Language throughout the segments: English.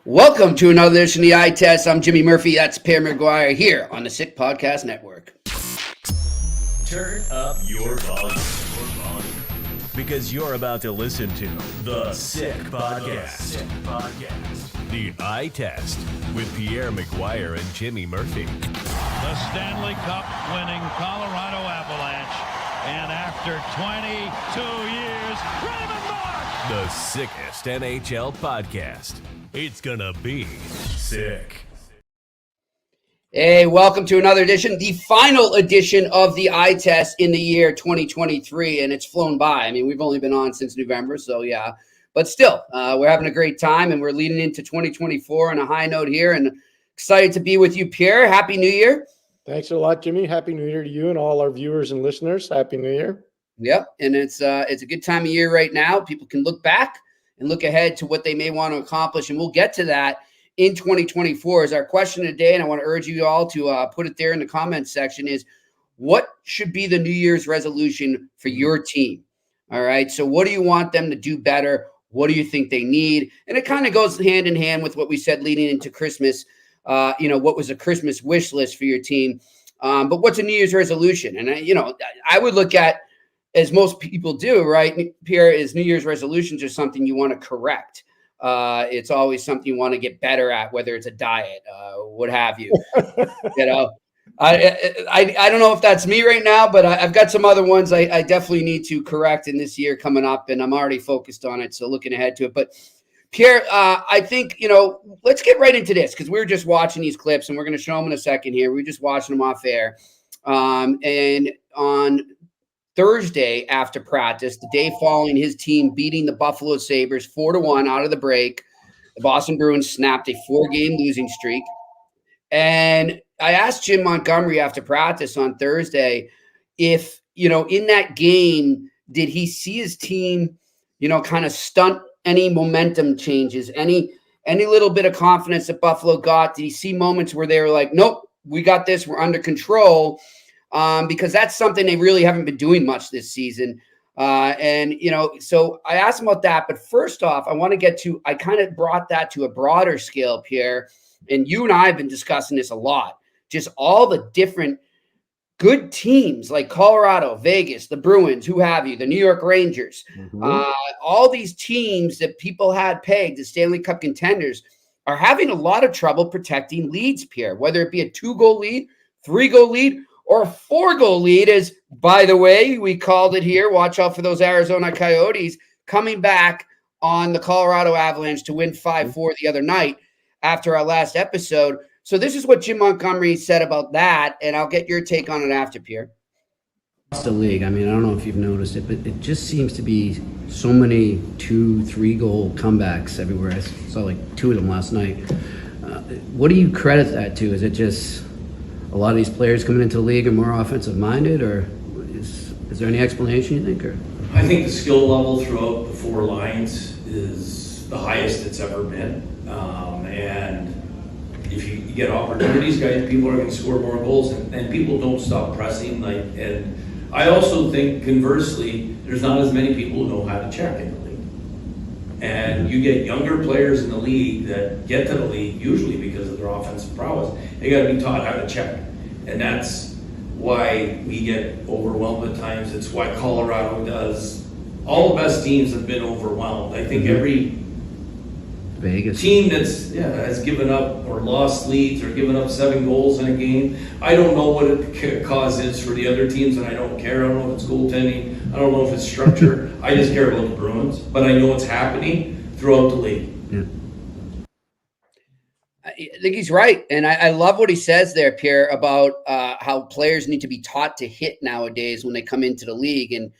Welcome to another edition of the Eye Test. I'm Jimmy Murphy. That's Pierre McGuire here on the Sick Podcast Network. Turn up your volume. Because you're about to listen to the Sick Podcast. The Eye Test with Pierre McGuire and Jimmy Murphy. The Stanley Cup winning Colorado Avalanche. And after 22 years, Raymond Mark! The sickest NHL podcast. It's gonna be sick. Hey, welcome to another edition, the final edition of the Eye Test in the year 2023, and it's flown by. I mean, we've only been on since November, so yeah. But still, we're having a great time, and we're leading into 2024 on a high note here, and excited to be with you, Pierre. Happy New Year. Thanks a lot, Jimmy. Happy New Year to you and all our viewers and listeners. Happy New Year. Yep, and it's a good time of year right now. People can look back and look ahead to what they may want to accomplish, and we'll get to that in 2024. Is our question today, and I want to urge you all to put it there in the comments section, is what should be the New Year's resolution for your team? All right, so what do you want them to do better? What do you think they need? And it kind of goes hand in hand with what we said leading into Christmas. What was a Christmas wish list for your team? But what's a New Year's resolution? And, I would look at, as most people do, right, Pierre, is New Year's resolutions are something you want to correct. It's always something you want to get better at, whether it's a diet, what have you. I don't know if that's me right now, but I've got some other ones I definitely need to correct in this year coming up, and I'm already focused on it, so looking ahead to it. But Pierre, I think, let's get right into this, because we were just watching these clips, and we're going to show them in a second here. We were just watching them off air. And on Thursday after practice, the day following his team beating the Buffalo Sabres 4-1 out of the break, the Boston Bruins snapped a 4-game losing streak. And I asked Jim Montgomery after practice on Thursday if, in that game, did he see his team, kind of stunt any momentum changes, any little bit of confidence that Buffalo got? Did he see moments where they were like, nope, we got this, we're under control? Because that's something they really haven't been doing much this season. So I asked him about that. But first off, I kind of brought that to a broader scale, Pierre. And you and I have been discussing this a lot. Just all the different good teams like Colorado, Vegas, the Bruins, who have you, the New York Rangers, all these teams that people had pegged as Stanley Cup contenders are having a lot of trouble protecting leads, Pierre, whether it be a 2-goal lead, 3-goal lead, or a 4-goal lead, as, by the way, we called it here. Watch out for those Arizona Coyotes coming back on the Colorado Avalanche to win 5-4 the other night after our last episode. So this is what Jim Montgomery said about that, and I'll get your take on it after, Pierre. It's the league. I mean, I don't know if you've noticed it, but it just seems to be so many 2-3 goal comebacks everywhere. I saw like 2 of them last night. What do you credit that to? Is it just a lot of these players coming into the league are more offensive minded, or is there any explanation you think? Or I think the skill level throughout the 4 lines is the highest it's ever been. And if you get opportunities, guys, people are going to score more goals, and people don't stop pressing. And I also think, conversely, there's not as many people who know how to check in the league. And you get younger players in the league that get to the league usually because of their offensive prowess. They got to be taught how to check, and that's why we get overwhelmed at times. It's why Colorado does. All the best teams have been overwhelmed. I think every Vegas team has given up or lost leads or given up 7 goals in a game. I don't know what the cause is for the other teams, and I don't care. I don't know if it's goaltending. I don't know if it's structure. I just care about the Bruins, but I know it's happening throughout the league. yeah. I think he's right. And I love what he says there, Pierre, about how players need to be taught to hit nowadays when they come into the league. And,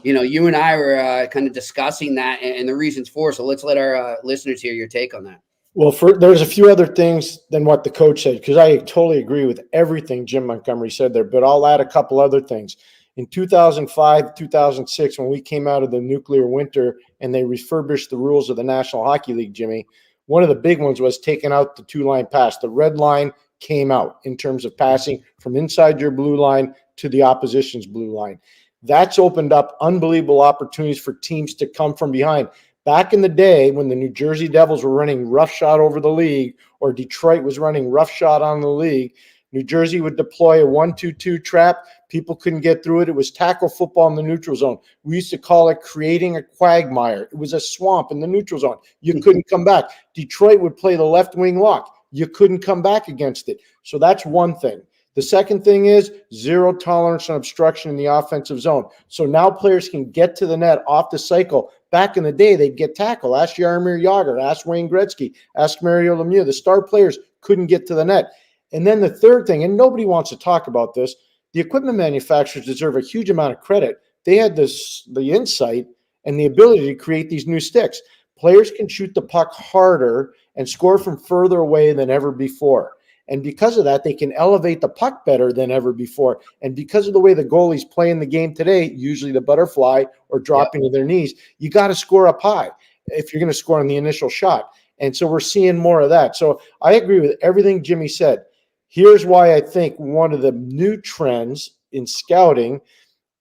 you and I were kind of discussing that and the reasons for. So let's let our listeners hear your take on that. Well, there's a few other things than what the coach said, because I totally agree with everything Jim Montgomery said there, but I'll add a couple other things. In 2005, 2006, when we came out of the nuclear winter and they refurbished the rules of the National Hockey League, Jimmy, one of the big ones was taking out the 2-line pass. The red line came out in terms of passing from inside your blue line to the opposition's blue line. That's opened up unbelievable opportunities for teams to come from behind. Back in the day when the New Jersey Devils were running roughshod over the league, or Detroit was running roughshod on the league, New Jersey would deploy a 1-2-2 trap. People couldn't get through it. It was tackle football in the neutral zone. We used to call it creating a quagmire. It was a swamp in the neutral zone. You couldn't come back. Detroit would play the left wing lock. You couldn't come back against it. So that's one thing. The second thing is zero tolerance on obstruction in the offensive zone. So now players can get to the net off the cycle. Back in the day, they'd get tackled. Ask Jaromir Jagr, ask Wayne Gretzky, ask Mario Lemieux. The star players couldn't get to the net. And then the third thing, and nobody wants to talk about this, the equipment manufacturers deserve a huge amount of credit. They had the insight and the ability to create these new sticks. Players can shoot the puck harder and score from further away than ever before. And because of that, they can elevate the puck better than ever before. And because of the way the goalies play in the game today, usually the butterfly or dropping to their knees, you got to score up high if you're going to score on the initial shot. And so we're seeing more of that. So I agree with everything Jimmy said. Here's why I think one of the new trends in scouting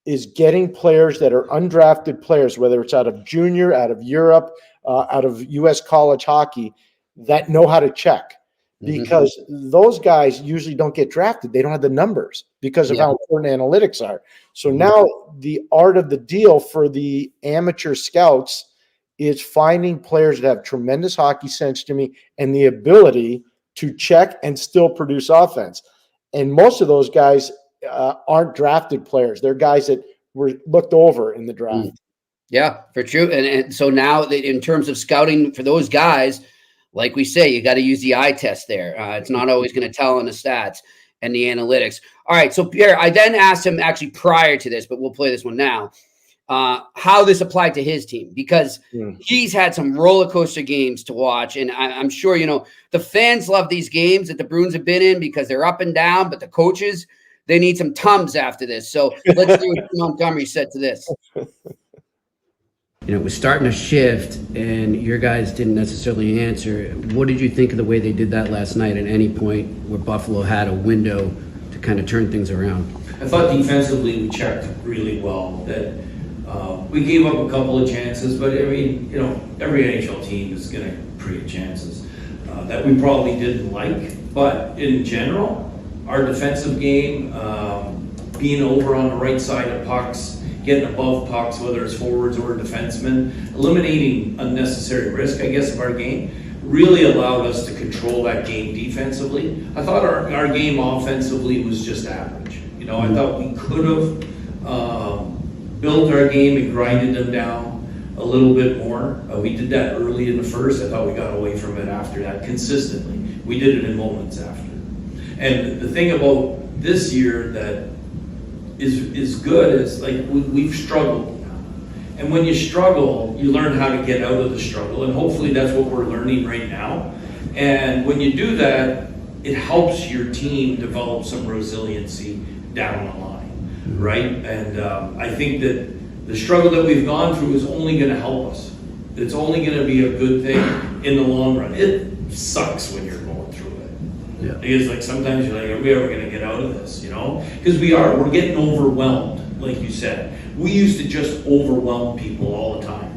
is getting players that are undrafted players, whether it's out of junior, out of Europe, out of U.S. college hockey, that know how to check. Because those guys usually don't get drafted. They don't have the numbers because of how important analytics are. So now the art of the deal for the amateur scouts is finding players that have tremendous hockey sense, Jimmy, and the ability to check and still produce offense. And most of those guys aren't drafted players. They're guys that were looked over in the draft. Yeah, for true. And so now in terms of scouting for those guys, like we say, you got to use the eye test there. It's not always going to tell on the stats and the analytics. All right. So Pierre, I then asked him actually prior to this, but we'll play this one now, how this applied to his team, because he's had some roller coaster games to watch. And I'm sure, the fans love these games that the Bruins have been in because they're up and down, but the coaches, they need some Tums after this. So let's see what Montgomery said to this. It was starting to shift, and your guys didn't necessarily answer. What did you think of the way they did that last night at any point where Buffalo had a window to kind of turn things around? I thought defensively we checked really well. That we gave up a couple of chances, but every NHL team is going to create chances that we probably didn't like. But in general, our defensive game, being over on the right side of pucks, getting above pucks, whether it's forwards or defensemen, eliminating unnecessary risk, I guess, of our game, really allowed us to control that game defensively. I thought our game offensively was just average. I thought we could have built our game and grinded them down a little bit more. We did that early in the first. I thought we got away from it after that consistently. We did it in moments after. And the thing about this year that is good is like we've struggled. And when you struggle, you learn how to get out of the struggle. And hopefully that's what we're learning right now. And when you do that, it helps your team develop some resiliency down the line, right? And I think that the struggle that we've gone through is only going to help us. It's only going to be a good thing in the long run. It sucks when you're going through it. Yeah. Because like sometimes you're like, are we ever going to get out of this, Because we're getting overwhelmed, like you said. We used to just overwhelm people all the time,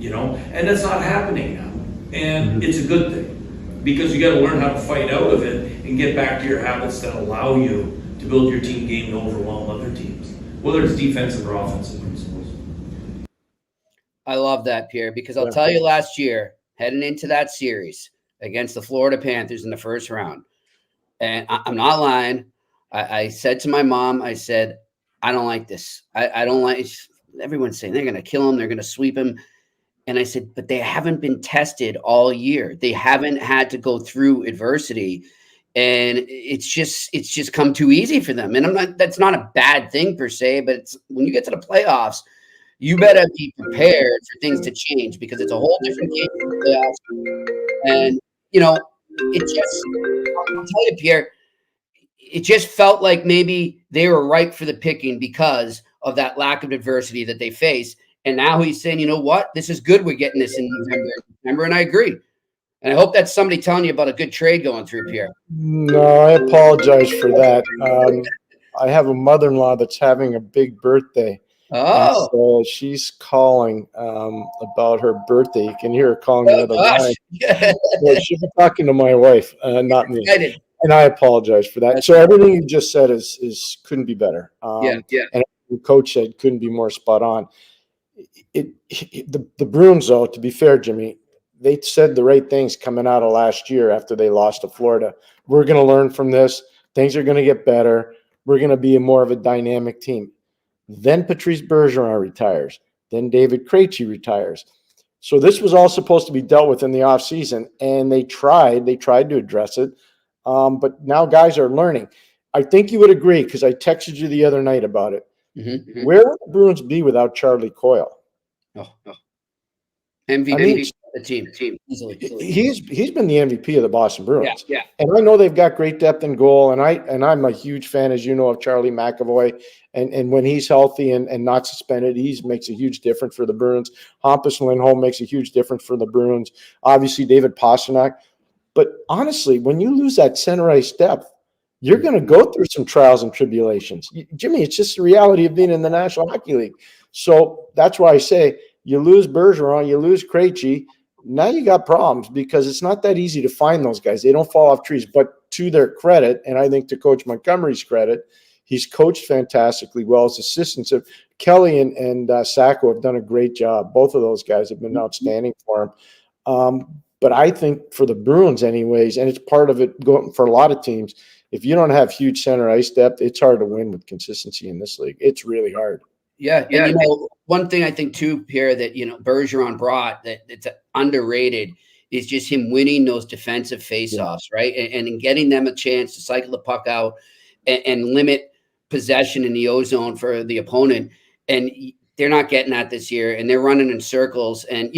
and that's not happening now. And it's a good thing because you got to learn how to fight out of it and get back to your habits that allow you to build your team game to overwhelm other teams, whether it's defensive or offensive, I suppose. I love that, Pierre, because I'll tell you last year, heading into that series against the Florida Panthers in the first round, and I'm not lying, I said to my mom, I said, I don't like this. I don't like – everyone's saying they're going to kill him, they're going to sweep him. And I said, but they haven't been tested all year. They haven't had to go through adversity. And it's just come too easy for them. And that's not a bad thing per se, but it's when you get to the playoffs, you better be prepared for things to change because it's a whole different game in the playoffs. And, I'll tell you, Pierre, it just felt like maybe they were ripe for the picking because of that lack of adversity that they face. And now he's saying, you know what? This is good. We're getting this in November. And I agree. And I hope that's somebody telling you about a good trade going through, Pierre. No, I apologize for that. I have a mother-in-law that's having a big birthday. And Oh, so she's calling about her birthday. You can hear her calling the other gosh. line. So she's talking to my wife, not me. Excited. And I apologize for that. So everything you just said is couldn't be better. Yeah. And the coach said couldn't be more spot on. The Bruins, though, to be fair, Jimmy, they said the right things coming out of last year after they lost to Florida. We're going to learn from this. Things are going to get better. We're going to be more of a dynamic team. Then Patrice Bergeron retires. Then David Krejci retires. So this was all supposed to be dealt with in the offseason, and they tried to address it. But now guys are learning. I think you would agree, because I texted you the other night about it. Mm-hmm. Where would the Bruins be without Charlie Coyle? MVP. I mean, the team easily. He's been the MVP of the Boston Bruins. Yeah. And I know they've got great depth in goal, and I'm a huge fan, as you know, of Charlie McAvoy. And when he's healthy and not suspended, he makes a huge difference for the Bruins. Hampus Lindholm makes a huge difference for the Bruins. Obviously, David Pastrnak. But honestly, when you lose that center ice depth, you're going to go through some trials and tribulations. Jimmy, it's just the reality of being in the National Hockey League. So that's why I say you lose Bergeron, you lose Krejci. Now you got problems, because it's not that easy to find those guys. They don't fall off trees. But to their credit, and I think to Coach Montgomery's credit, he's coached fantastically well. His assistants have Kelly and Sacco have done a great job. Both of those guys have been outstanding for him. But I think for the Bruins anyways, and it's part of it going for a lot of teams, if you don't have huge center ice depth, it's hard to win with consistency in this league. It's really hard. Yeah. And, one thing I think too, Pierre, that, Bergeron brought that it's underrated is just him winning those defensive faceoffs, right? And getting them a chance to cycle the puck out and limit possession in the O-zone for the opponent. And they're not getting that this year, and they're running in circles. And,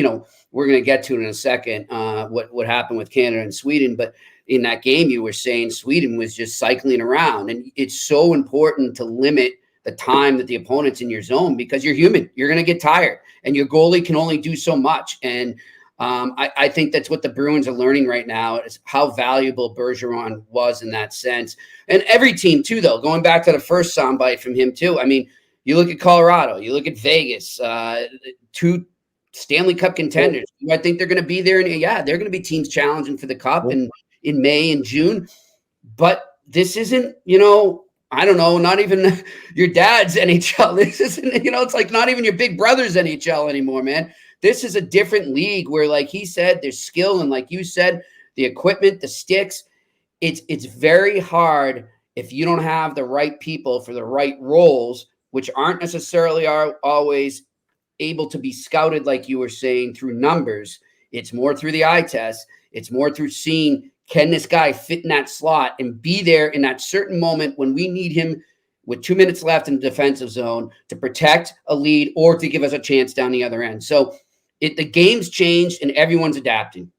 we're going to get to it in a second, what happened with Canada and Sweden. But in that game, you were saying Sweden was just cycling around. And it's so important to limit the time that the opponent's in your zone, because you're human. You're going to get tired, and your goalie can only do so much. And I think that's what the Bruins are learning right now, is how valuable Bergeron was in that sense. And every team too, though, going back to the first soundbite from him too. I mean, you look at Colorado, you look at Vegas, 2 Stanley Cup contenders. I think they're going to be there. And they're going to be teams challenging for the Cup in May and June. But this isn't, I don't know, not even your dad's NHL. This isn't, it's like not even your big brother's NHL anymore, man. This is a different league where, like he said, there's skill. And like you said, the equipment, the sticks, it's very hard if you don't have the right people for the right roles, which aren't necessarily always able to be scouted, like you were saying, through numbers. It's more through the eye test. It's more through seeing, can this guy fit in that slot and be there in that certain moment when we need him with 2 minutes left in the defensive zone to protect a lead or to give us a chance down the other end. So the game's changed and everyone's adapting.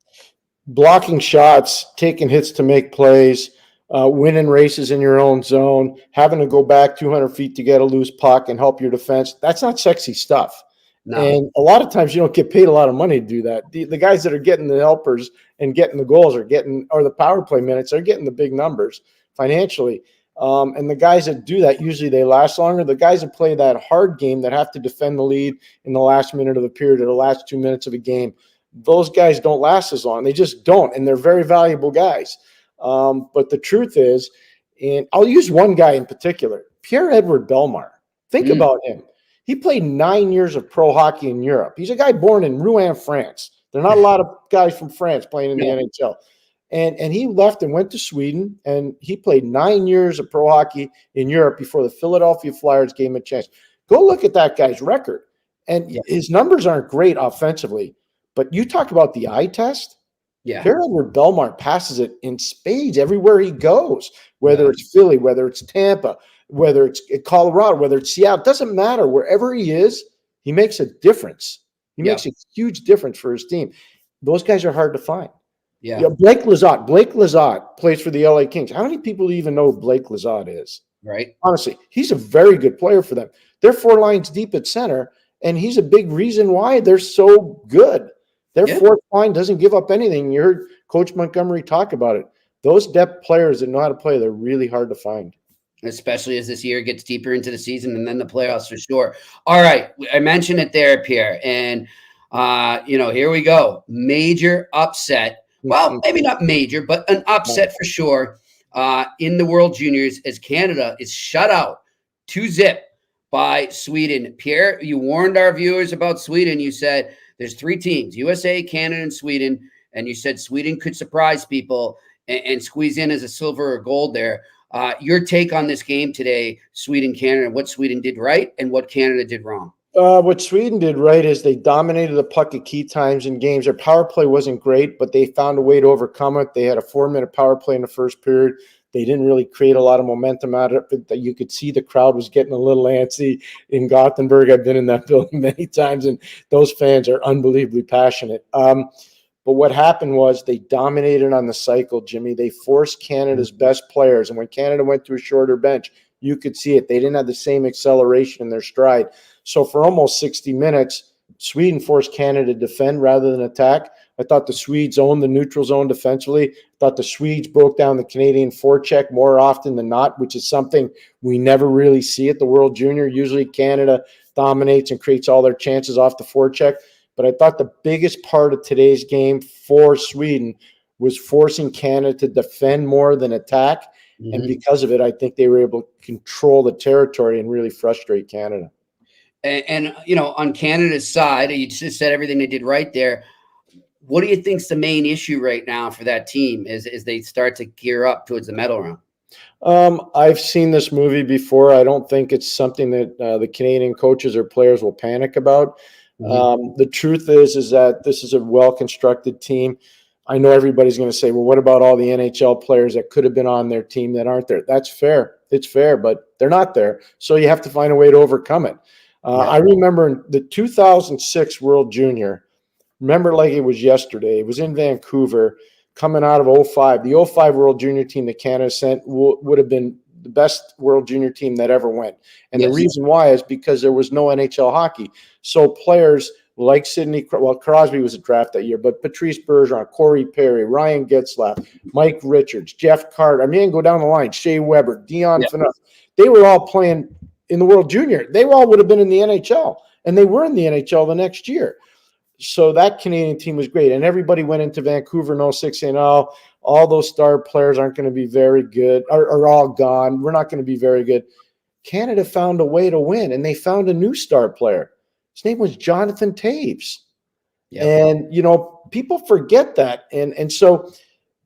Blocking shots, taking hits to make plays, winning races in your own zone, having to go back 200 feet to get a loose puck and help your defense. That's not sexy stuff. No. And a lot of times you don't get paid a lot of money to do that. The guys that are getting the helpers and getting the goals or the power play minutes, they're getting the big numbers financially. And the guys that do that, usually they last longer. The guys that play that hard game that have to defend the lead in the last minute of the period or the last 2 minutes of a game, those guys don't last as long. They just don't. And they're very valuable guys. But the truth is, and I'll use one guy in particular, Pierre-Edouard Bellemare. Think about him. He played 9 years of pro hockey in Europe. He's a guy born in Rouen, France. There are not a lot of guys from France playing in the NHL. And he left and went to Sweden, and he played 9 years of pro hockey in Europe before the Philadelphia Flyers gave him a chance. Go look at that guy's record. And his numbers aren't great offensively, but you talk about the eye test. Pierre-Edouard Bellemare passes it in spades everywhere he goes, whether it's Philly, whether it's Tampa, whether it's Colorado, whether it's Seattle. It doesn't matter. Wherever he is, he makes a difference. He makes a huge difference for his team. Those guys are hard to find. Blake Lizotte plays for the LA Kings. How many people even know who Blake Lizotte is? Right. Honestly, he's a very good player for them. They're 4 lines deep at center, and he's a big reason why they're so good. Their fourth line doesn't give up anything. You heard Coach Montgomery talk about it. Those depth players that know how to play, they're really hard to find. especially as this year gets deeper into the season and then the playoffs for sure. All right. I mentioned it there, Pierre. And, here we go. Major upset. Well, maybe not major, but an upset for sure in the World Juniors as Canada is shut out 2-0 by Sweden. Pierre, you warned our viewers about Sweden. You said there's 3 teams, USA, Canada, and Sweden. And you said Sweden could surprise people and squeeze in as a silver or gold there. Your take on this game today, Sweden, Canada, what Sweden did right and what Canada did wrong. What Sweden did right is they dominated the puck at key times in games. Their power play wasn't great, but they found a way to overcome it. They had a 4-minute power play in the first period. They didn't really create a lot of momentum out of it. You could see the crowd was getting a little antsy in Gothenburg. I've been in that building many times, and those fans are unbelievably passionate. But what happened was they dominated on the cycle, Jimmy. They forced Canada's best players. And when Canada went to a shorter bench, you could see it. They didn't have the same acceleration in their stride. So for almost 60 minutes, Sweden forced Canada to defend rather than attack. I thought the Swedes owned the neutral zone defensively. I thought the Swedes broke down the Canadian forecheck more often than not, which is something we never really see at the World Junior. Usually Canada dominates and creates all their chances off the forecheck. But I thought the biggest part of today's game for Sweden was forcing Canada to defend more than attack. Mm-hmm. And because of it, I think they were able to control the territory and really frustrate Canada. And on Canada's side, you just said everything they did right there. What do you think's the main issue right now for that team as they start to gear up towards the medal round? I've seen this movie before. I don't think it's something that the Canadian coaches or players will panic about. Mm-hmm. The truth is that this is a well-constructed team. I know everybody's going to say, well, what about all the NHL players that could have been on their team that aren't there? That's fair. It's fair, but they're not there. So you have to find a way to overcome it. I remember in the 2006 World Junior, remember like it was yesterday, it was in Vancouver, coming out of 2005. The 2005 World Junior team that Canada sent would have been the best World Junior team that ever went. And the reason why is because there was no NHL hockey. So players like Crosby was a draft that year, but Patrice Bergeron, Corey Perry, Ryan Getzlaf, Mike Richards, Jeff Carter, I mean, go down the line, Shea Weber, Dion Phaneuf. They were all playing in the World Junior. They all would have been in the NHL, and they were in the NHL the next year. So that Canadian team was great, and everybody went into Vancouver in 2006 saying, oh, all those star players aren't going to be very good, are all gone. We're not going to be very good. Canada found a way to win, and they found a new star player. His name was Jonathan Toews. Yep. And, people forget that. And so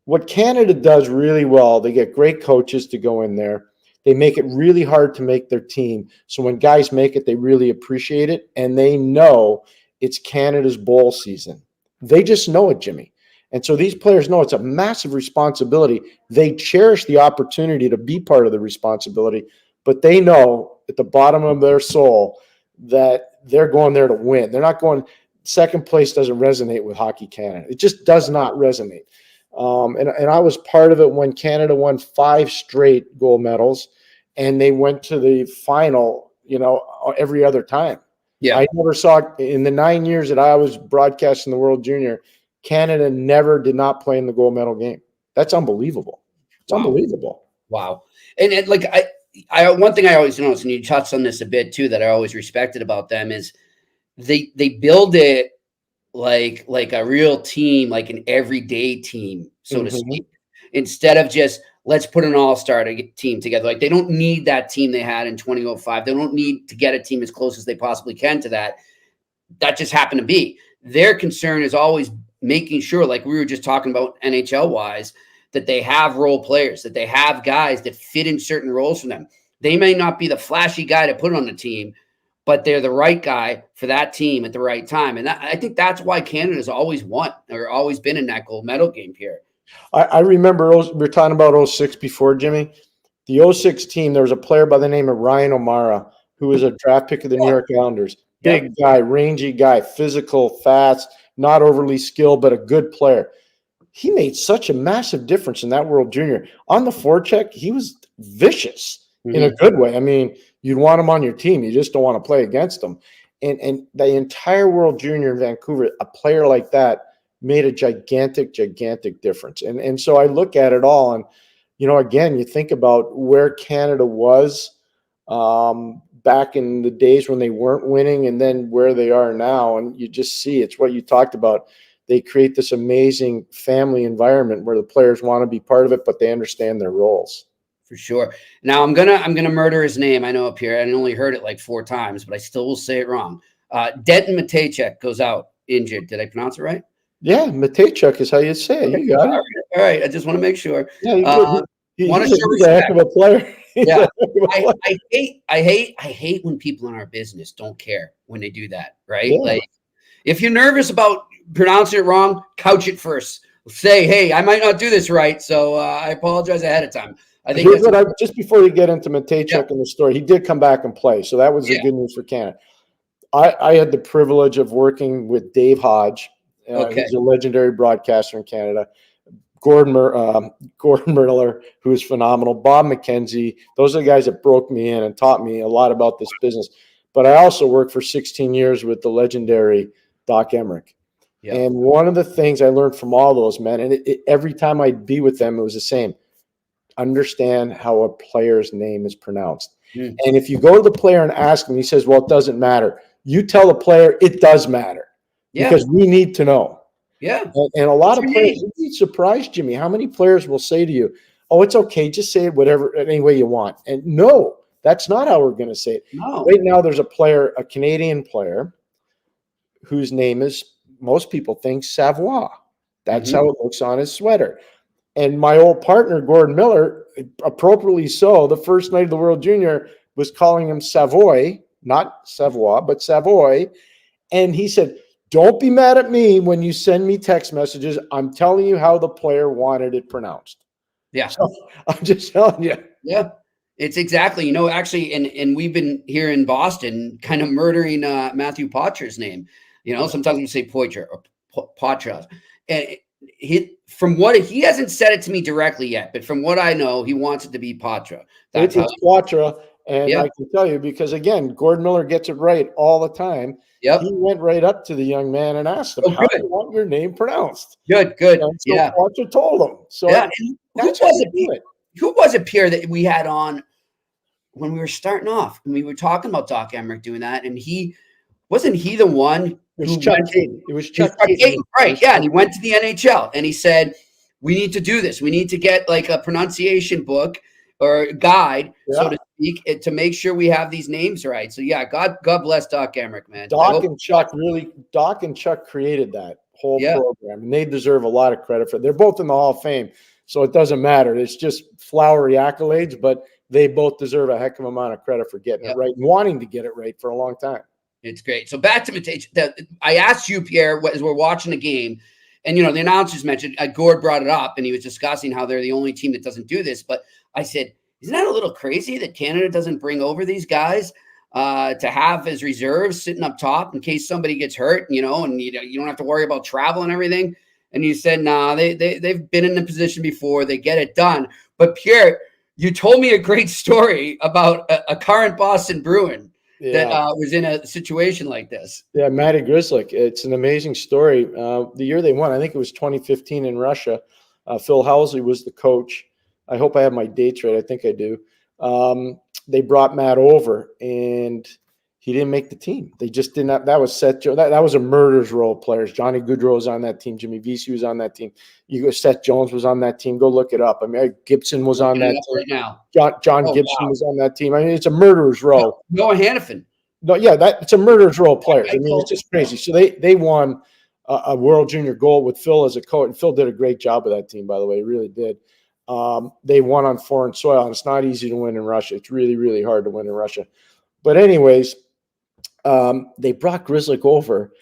what Canada does really well, they get great coaches to go in there. They make it really hard to make their team. So when guys make it, they really appreciate it, and they know it's Canada's bowl season. They just know it, Jimmy. And so these players know it's a massive responsibility. They cherish the opportunity to be part of the responsibility, but they know at the bottom of their soul that they're going there to win. They're not going – second place doesn't resonate with Hockey Canada. It just does not resonate. And I was part of it when Canada won 5 straight gold medals, and they went to the final, every other time. Yeah, I never saw in the 9 years that I was broadcasting the World Junior, Canada never did not play in the gold medal game. That's unbelievable. It's unbelievable. Wow. And I one thing I always noticed, and you touched on this a bit too, that I always respected about them is they build it like a real team, like an everyday team, so to speak, instead of just let's put an all-star team together. Like they don't need that team they had in 2005. They don't need to get a team as close as they possibly can to that. That just happened to be. Their concern is always making sure, like we were just talking about NHL-wise, that they have role players, that they have guys that fit in certain roles for them. They may not be the flashy guy to put on the team, but they're the right guy for that team at the right time. And I think that's why Canada's always won or always been in that gold medal game here. I remember we were talking about 2006 before, Jimmy. The 2006 team, there was a player by the name of Ryan O'Mara, who was a draft pick of the New York Islanders. Big guy, rangy guy, physical, fast, not overly skilled, but a good player. He made such a massive difference in that World Junior. On the forecheck, he was vicious in a good way. I mean, you'd want him on your team. You just don't want to play against him. And the entire World Junior in Vancouver, a player like that made a gigantic, gigantic difference. And so I look at it all, and again, you think about where Canada was back in the days when they weren't winning and then where they are now. And you just see it's what you talked about. They create this amazing family environment where the players want to be part of it, but they understand their roles. For sure. Now I'm gonna murder his name. I know up here. I only heard it like 4 times, but I still will say it wrong. Denton Matejčuk goes out injured. Did I pronounce it right? Yeah, Matejčuk is how you say it. You got it. All right. I just want to make sure. Yeah, he's a heck of a player. Yeah, I hate when people in our business don't care when they do that, right? Yeah. Like, if you're nervous about pronouncing it wrong, couch it first. Say, hey, I might not do this right, so I apologize ahead of time. I think just before you get into Matejčuk in the story, he did come back and play, so that was the good news for Canada. I had the privilege of working with Dave Hodge. He's a legendary broadcaster in Canada. Gordon Miller, who is phenomenal. Bob McKenzie. Those are the guys that broke me in and taught me a lot about this business. But I also worked for 16 years with the legendary Doc Emrick. Yeah. And one of the things I learned from all those men, and every time I'd be with them, it was the same. Understand how a player's name is pronounced. And if you go to the player and ask him, he says, well, it doesn't matter. You tell the player it does matter because we need to know. Yeah. And a lot of players, you'd be surprised, Jimmy, how many players will say to you, oh, it's okay, just say it whatever, any way you want. And no, that's not how we're going to say it. No. Right now, there's a Canadian player whose name is, most people think, Savoie. That's how it looks on his sweater. And my old partner, Gordon Miller, appropriately so, the first night of the World Junior was calling him Savoy, not Savoie, but Savoy. And he said, don't be mad at me when you send me text messages. I'm telling you how the player wanted it pronounced. Yeah. So I'm just telling you. Yeah. It's exactly, actually, and we've been here in Boston kind of murdering Matthew Potter's name. Sometimes we say Poitras or Potras. And he hasn't said it to me directly yet, but from what I know, he wants it to be Poitras. It's Poitras. And I can tell you, because again, Gordon Miller gets it right all the time. Yep. He went right up to the young man and asked him, how do you want your name pronounced? Good. So Poitras told him. So that's how you do it. Who was it, Pierre, that we had on when we were starting off? And we were talking about Doc Emrick doing that, and wasn't he the one? It was Chuck Caton. It was Chuck Caton, right? Yeah, and he went to the NHL and he said, "We need to do this. We need to get like a pronunciation book or guide, so to speak, to make sure we have these names right." So God bless Doc Emrick, man. Doc and Chuck created that whole program, and they deserve a lot of credit for it. They're both in the Hall of Fame, so it doesn't matter. It's just flowery accolades, but they both deserve a heck of an amount of credit for getting it right and wanting to get it right for a long time. It's great. So back to Matejčuk. I asked you, Pierre, as we're watching the game, and the announcers mentioned, Gord brought it up, and he was discussing how they're the only team that doesn't do this. But I said, isn't that a little crazy that Canada doesn't bring over these guys to have as reserves sitting up top in case somebody gets hurt, and you don't have to worry about travel and everything? And you said, nah, they've been in the position before. They get it done. But Pierre, you told me a great story about a current Boston Bruin that was in a situation like this. Yeah, Matty Grizzlies. It's an amazing story. The year they won, I think it was 2015 in Russia. Phil Housley was the coach. I hope I have my dates right. I think I do. They brought Matt over, and he didn't make the team. They just did not. That was Seth. That was a murderer's row of players. Johnny Gaudreau was on that team. Jimmy Vesey was on that team. Seth Jones was on that team. Go look it up. I mean, Gibson was on that team. Right now. John Gibson was on that team. I mean, it's a murderer's row. Noah Hannafin. No, it's a murderer's row of players. I mean, it's just crazy. So they won a World Junior gold with Phil as a coach, and Phil did a great job with that team, by the way. He really did. They won on foreign soil, and it's not easy to win in Russia. It's really, really hard to win in Russia. But anyways, they brought Grizzlies over,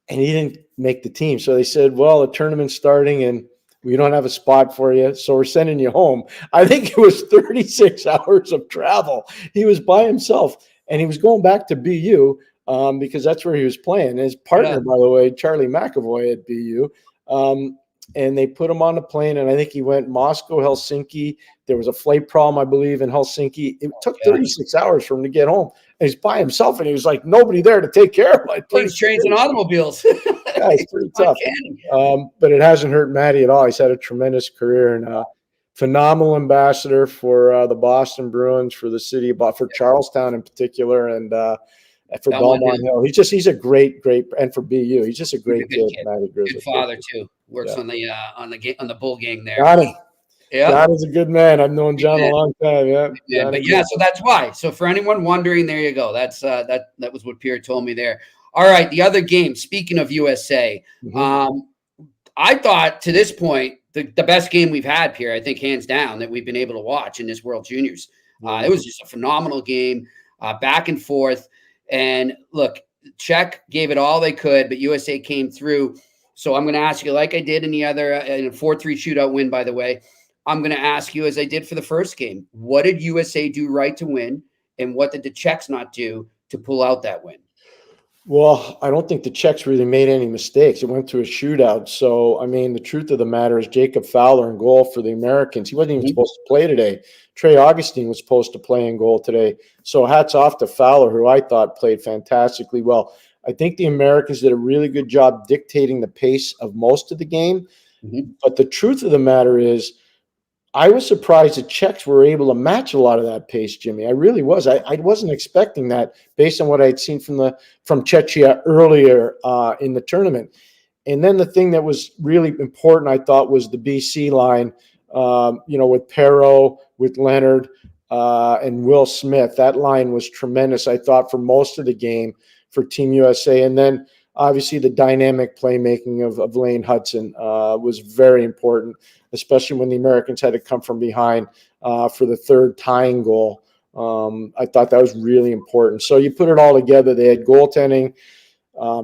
and he didn't make the team. So they said, well, the tournament's starting, and we don't have a spot for you, so we're sending you home. I think it was 36 hours of travel. He was by himself, and he was going back to BU because that's where he was playing. His partner, by the way, Charlie McAvoy at BU. And they put him on a plane, and I think he went Moscow, Helsinki. There was a flight problem, I believe, in Helsinki. It took 36 hours for him to get home. And he's by himself, and he was like, nobody there to take care of him. Planes, trains, and automobiles. It's pretty tough. But it hasn't hurt Matty at all. He's had a tremendous career. And phenomenal ambassador for the Boston Bruins, for the city, for Charlestown in particular, and for Belmont Hill. He's a great, and for BU, he's just a great kid. Good father too. Works on the Bull Gang there. Got him. Yeah, John is a good man. I've known John a long time. Yeah, but so that's why. So for anyone wondering, there you go. That's that was what Pierre told me there. All right, the other game. Speaking of USA, I thought to this point the best game we've had, Pierre. I think hands down that we've been able to watch in this World Juniors. It was just a phenomenal game, back and forth. And look, Czech gave it all they could, but USA came through. So I'm going to ask you, like I did in the other, in a 4-3 shootout win, by the way. I'm going to ask you, as I did for the first game, what did USA do right to win, and what did the Czechs not do to pull out that win? Well, I don't think the Czechs really made any mistakes. It went to a shootout. So, I mean, the truth of the matter is Jacob Fowler in goal for the Americans. He wasn't even supposed to play today. Trey Augustine was supposed to play in goal today. So hats off to Fowler, who I thought played fantastically well. I think the Americans did a really good job dictating the pace of most of the game. But the truth of the matter is, I was surprised the Czechs were able to match a lot of that pace, Jimmy. I really was. I wasn't expecting that based on what I'd seen from Czechia earlier in the tournament. And then the thing that was really important, I thought, was the BC line, with Perreault, with Leonard, and Will Smith. That line was tremendous, I thought, for most of the game for Team USA. And then obviously the dynamic playmaking of Lane Hudson was very important, especially when the Americans had to come from behind for the third tying goal. I thought that was really important. So you put it all together. They had goaltending.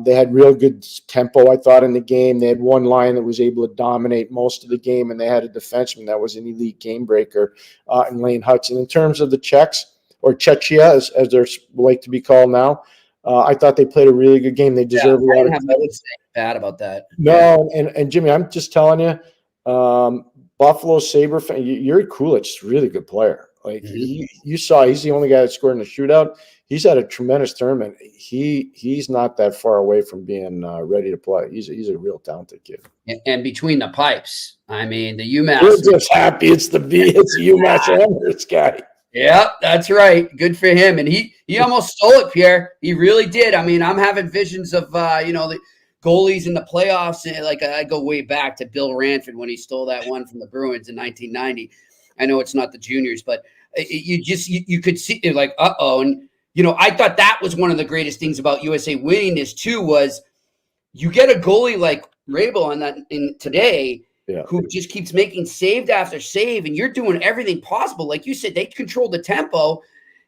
They had real good tempo, I thought, in the game. They had one line that was able to dominate most of the game, and they had a defenseman that was an elite game breaker in Lane Hudson. In terms of the Czechs, or Czechia, as they're like to be called now, I thought they played a really good game. They deserve a lot of credit. Bad about that. No, and Jimmy, I'm just telling you, Buffalo Sabre fan, Yuri Kulich is a really good player. Like you saw, he's the only guy that scored in the shootout. He's had a tremendous tournament. He's not that far away from being ready to play. He's a real talented kid. And between the pipes, I mean, the UMass. We're just happy it's the UMass Amherst guy. Yeah, that's right. Good for him. And he almost stole it, Pierre. He really did. I mean, I'm having visions of the goalies in the playoffs. Like I go way back to Bill Ranford when he stole that one from the Bruins in 1990. I know it's not the juniors, but you could see it like, uh-oh. And, I thought that was one of the greatest things about USA winning this too, was you get a goalie like Rabel in today, who just keeps making save after save, and you're doing everything possible. Like you said, they control the tempo.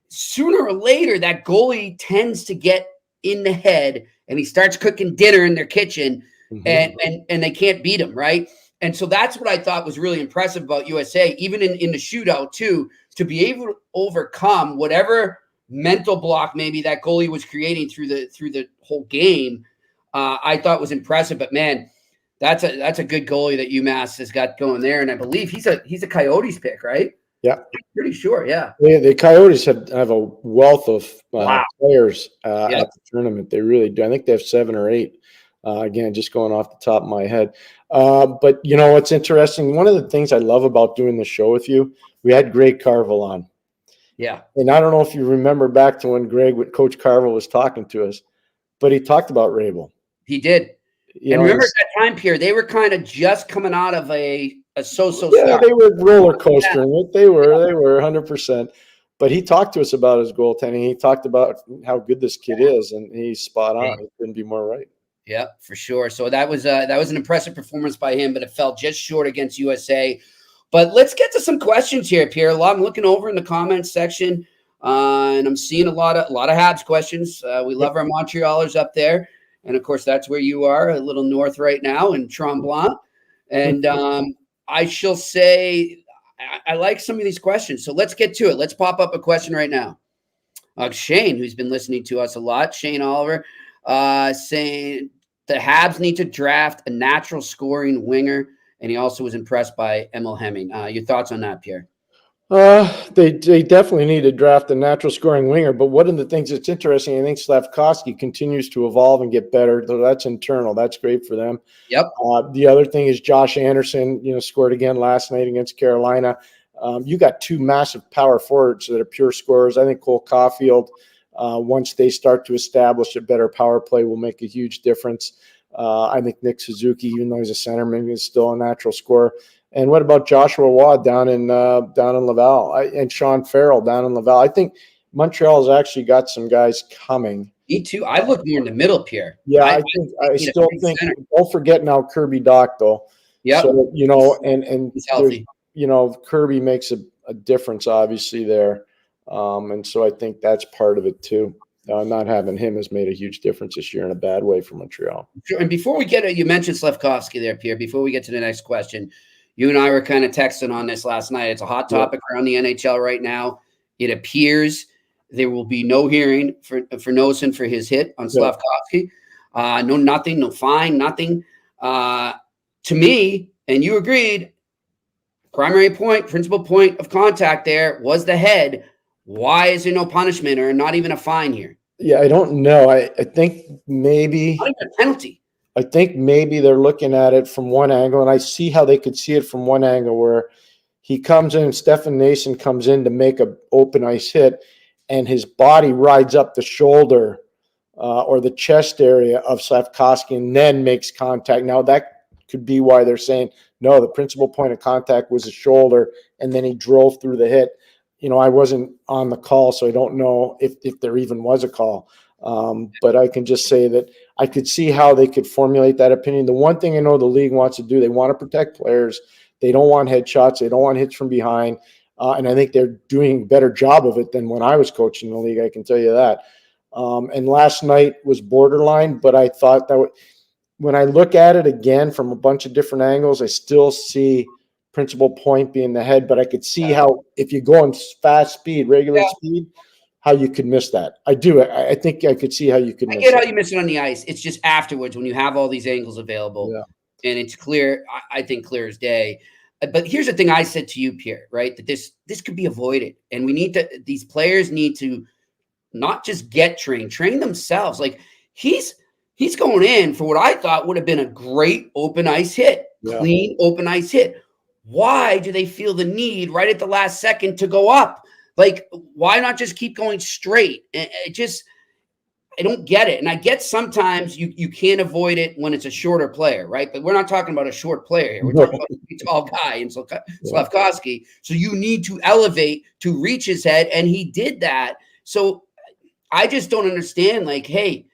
Sooner or later, that goalie tends to get in the head, and he starts cooking dinner in their kitchen, and they can't beat him, right? And so that's what I thought was really impressive about USA, even in the shootout too, to be able to overcome whatever mental block maybe that goalie was creating through the whole game. I thought was impressive, but man, that's a good goalie that UMass has got going there, and I believe he's a Coyotes pick, right? Yeah, I'm pretty sure. Yeah, the Coyotes have a wealth of players at the tournament. They really do. I think they have 7 or 8. Again, just going off the top of my head. But what's interesting? One of the things I love about doing the show with you, we had Greg Carville on. Yeah, and I don't know if you remember back to when Coach Carville was talking to us, but he talked about Rabel. He did. And remember at that time, Pierre, they were kind of just coming out of a so-so start. Yeah, they were roller coastering. Yeah. They were 100%. But he talked to us about his goaltending. He talked about how good this kid is, and he's spot on. He couldn't be more right. Yeah, for sure. So that was an impressive performance by him, but it fell just short against USA. But let's get to some questions here, Pierre. I'm looking over in the comments section, and I'm seeing a lot of Habs questions. We love our Montrealers up there. And, of course, that's where you are, a little north right now in Tremblant. And I shall say I like some of these questions. So let's get to it. Let's pop up a question right now. Shane, who's been listening to us a lot, Shane Oliver, saying the Habs need to draft a natural scoring winger. And he also was impressed by Emil Hemming. Your thoughts on that, Pierre? They definitely need to draft a natural scoring winger, but one of the things that's interesting, I think Slavkovsky continues to evolve and get better. So that's internal. That's great for them. Yep. The other thing is Josh Anderson, scored again last night against Carolina. You got two massive power forwards that are pure scorers. I think Cole Caulfield, once they start to establish a better power play, will make a huge difference. I think Nick Suzuki, even though he's a centerman, is still a natural scorer. And what about Joshua Waugh down in Laval, and Sean Farrell down in Laval? I think Montreal's actually got some guys coming. Me too. I look more in the middle, Pierre. Yeah, I still think. Don't forget now Kirby Doc though. Yeah. So and he's healthy. Kirby makes a difference obviously there, and so I think that's part of it too. Not having him has made a huge difference this year in a bad way for Montreal. Sure. And before we you mentioned Slavkovsky there, Pierre. Before we get to the next question. You and I were kind of texting on this last night. It's a hot topic around the NHL right now. It appears there will be no hearing for Noesen for his hit on Slavkovsky. No fine, nothing. To me, and you agreed, principal point of contact there was the head. Why is there no punishment or not even a fine here? Yeah, I don't know. I think maybe not even a penalty. I think maybe they're looking at it from one angle, and I see how they could see it from one angle where he comes in, Stefan Noesen comes in to make an open ice hit, and his body rides up the shoulder or the chest area of Slavkovsky and then makes contact. Now, that could be why they're saying, no, the principal point of contact was the shoulder, and then he drove through the hit. I wasn't on the call, so I don't know if there even was a call. But I can just say that I could see how they could formulate that opinion. The one thing I know the league wants to do, they want to protect players. They don't want headshots. They don't want hits from behind. And I think they're doing a better job of it than when I was coaching the league. I can tell you that. And last night was borderline, but I thought that when I look at it again from a bunch of different angles, I still see principal point being the head, but I could see how if you go in fast speed, regular speed, how you could miss that. I do. I think I could see how you could miss it. I get how you miss it on the ice. It's just afterwards when you have all these angles available and it's clear, I think clear as day. But here's the thing I said to you, Pierre, right? That this could be avoided. And these players need to not just get train themselves. Like he's going in for what I thought would have been a great open ice hit, clean open ice hit. Why do they feel the need right at the last second to go up? Like, why not just keep going straight? I don't get it. And I get sometimes you can't avoid it when it's a shorter player, right? But we're not talking about a short player here. We're talking about a tall guy in Slavkovsky. So you need to elevate to reach his head, and he did that. So I just don't understand, like, hey,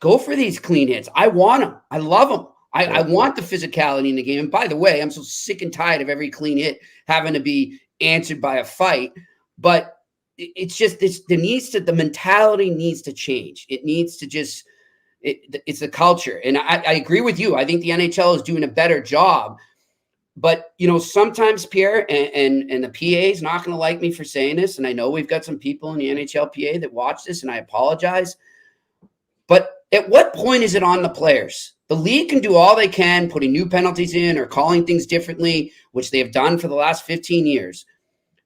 go for these clean hits. I want them. I love them. I want the physicality in the game. And by the way, I'm so sick and tired of every clean hit having to be answered by a fight. But it's just the mentality needs to change. It needs to it's the culture. And I agree with you. I think the NHL is doing a better job. But, sometimes, Pierre, and the PA is not going to like me for saying this. And I know we've got some people in the NHL PA that watch this, and I apologize. But at what point is it on the players? The league can do all they can, putting new penalties in or calling things differently, which they have done for the last 15 years.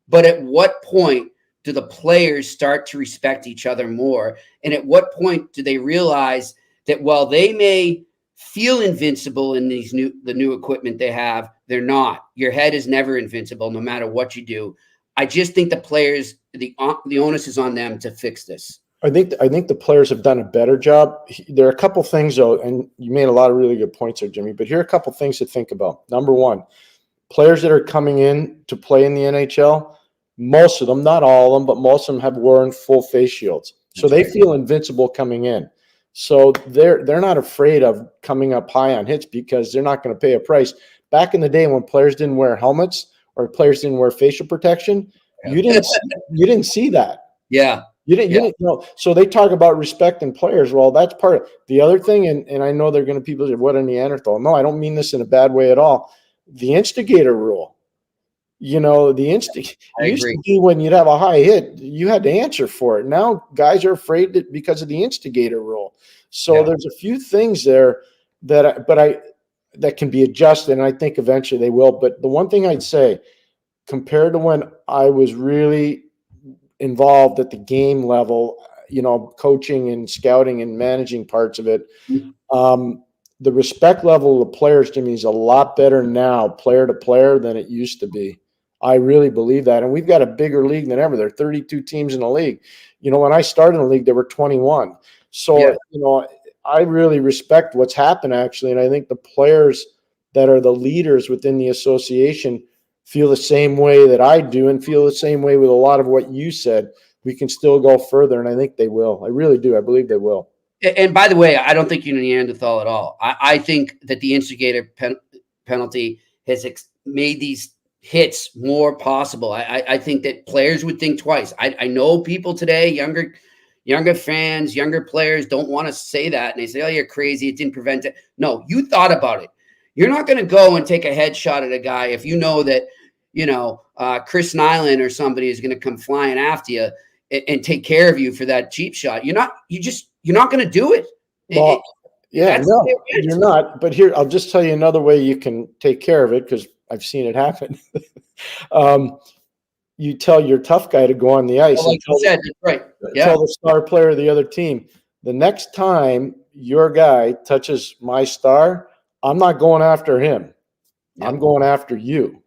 But at what point do the players start to respect each other more? And at what point do they realize that while they may feel invincible in the new equipment they have, they're not. Your head is never invincible, no matter what you do. I just think the players, the onus is on them to fix this. I think the players have done a better job. There are a couple things, though, and you made a lot of really good points there, Jimmy, but here are a couple things to think about. Number one, players that are coming in to play in the NHL, most of them, not all of them, but most of them have worn full face shields. So they feel invincible coming in. So they're not afraid of coming up high on hits because they're not going to pay a price. Back in the day when players didn't wear helmets or players didn't wear facial protection, you didn't see that. Yeah. You didn't so they talk about respecting players. Well, that's part of the other thing. And I know they're going to people say, what a Neanderthal. No, I don't mean this in a bad way at all. The instigator rule, used to be when you'd have a high hit, you had to answer for it. Now guys are afraid because of the instigator rule. So there's a few things there that can be adjusted. And I think eventually they will. But the one thing I'd say, compared to when I was really involved at the game level, coaching and scouting and managing parts of it, the respect level of the players to me is a lot better now, player to player, than it used to be. I really believe that. And we've got a bigger league than ever. There are 32 teams in the league. When I started in the league, there were 21. So, I really respect what's happened, actually. And I think the players that are the leaders within the association feel the same way that I do, and feel the same way with a lot of what you said. We can still go further, and I think they will. I really do. I believe they will. And by the way, I don't think you're Neanderthal at all. I think that the instigator penalty has made these hits more possible. I think that players would think twice. I know people today, younger fans, younger players don't want to say that. And they say, oh, you're crazy. It didn't prevent it. No, you thought about it. You're not going to go and take a headshot at a guy if you know that, Chris Nyland or somebody is going to come flying after you and take care of you for that cheap shot. You're not going to do it. Well, no, you're not. But here, I'll just tell you another way you can take care of it, because I've seen it happen. You tell your tough guy to go on the ice. Well, like you said, right. Yeah. Tell the star player of the other team, the next time your guy touches my star, I'm not going after him. Yep. I'm going after you.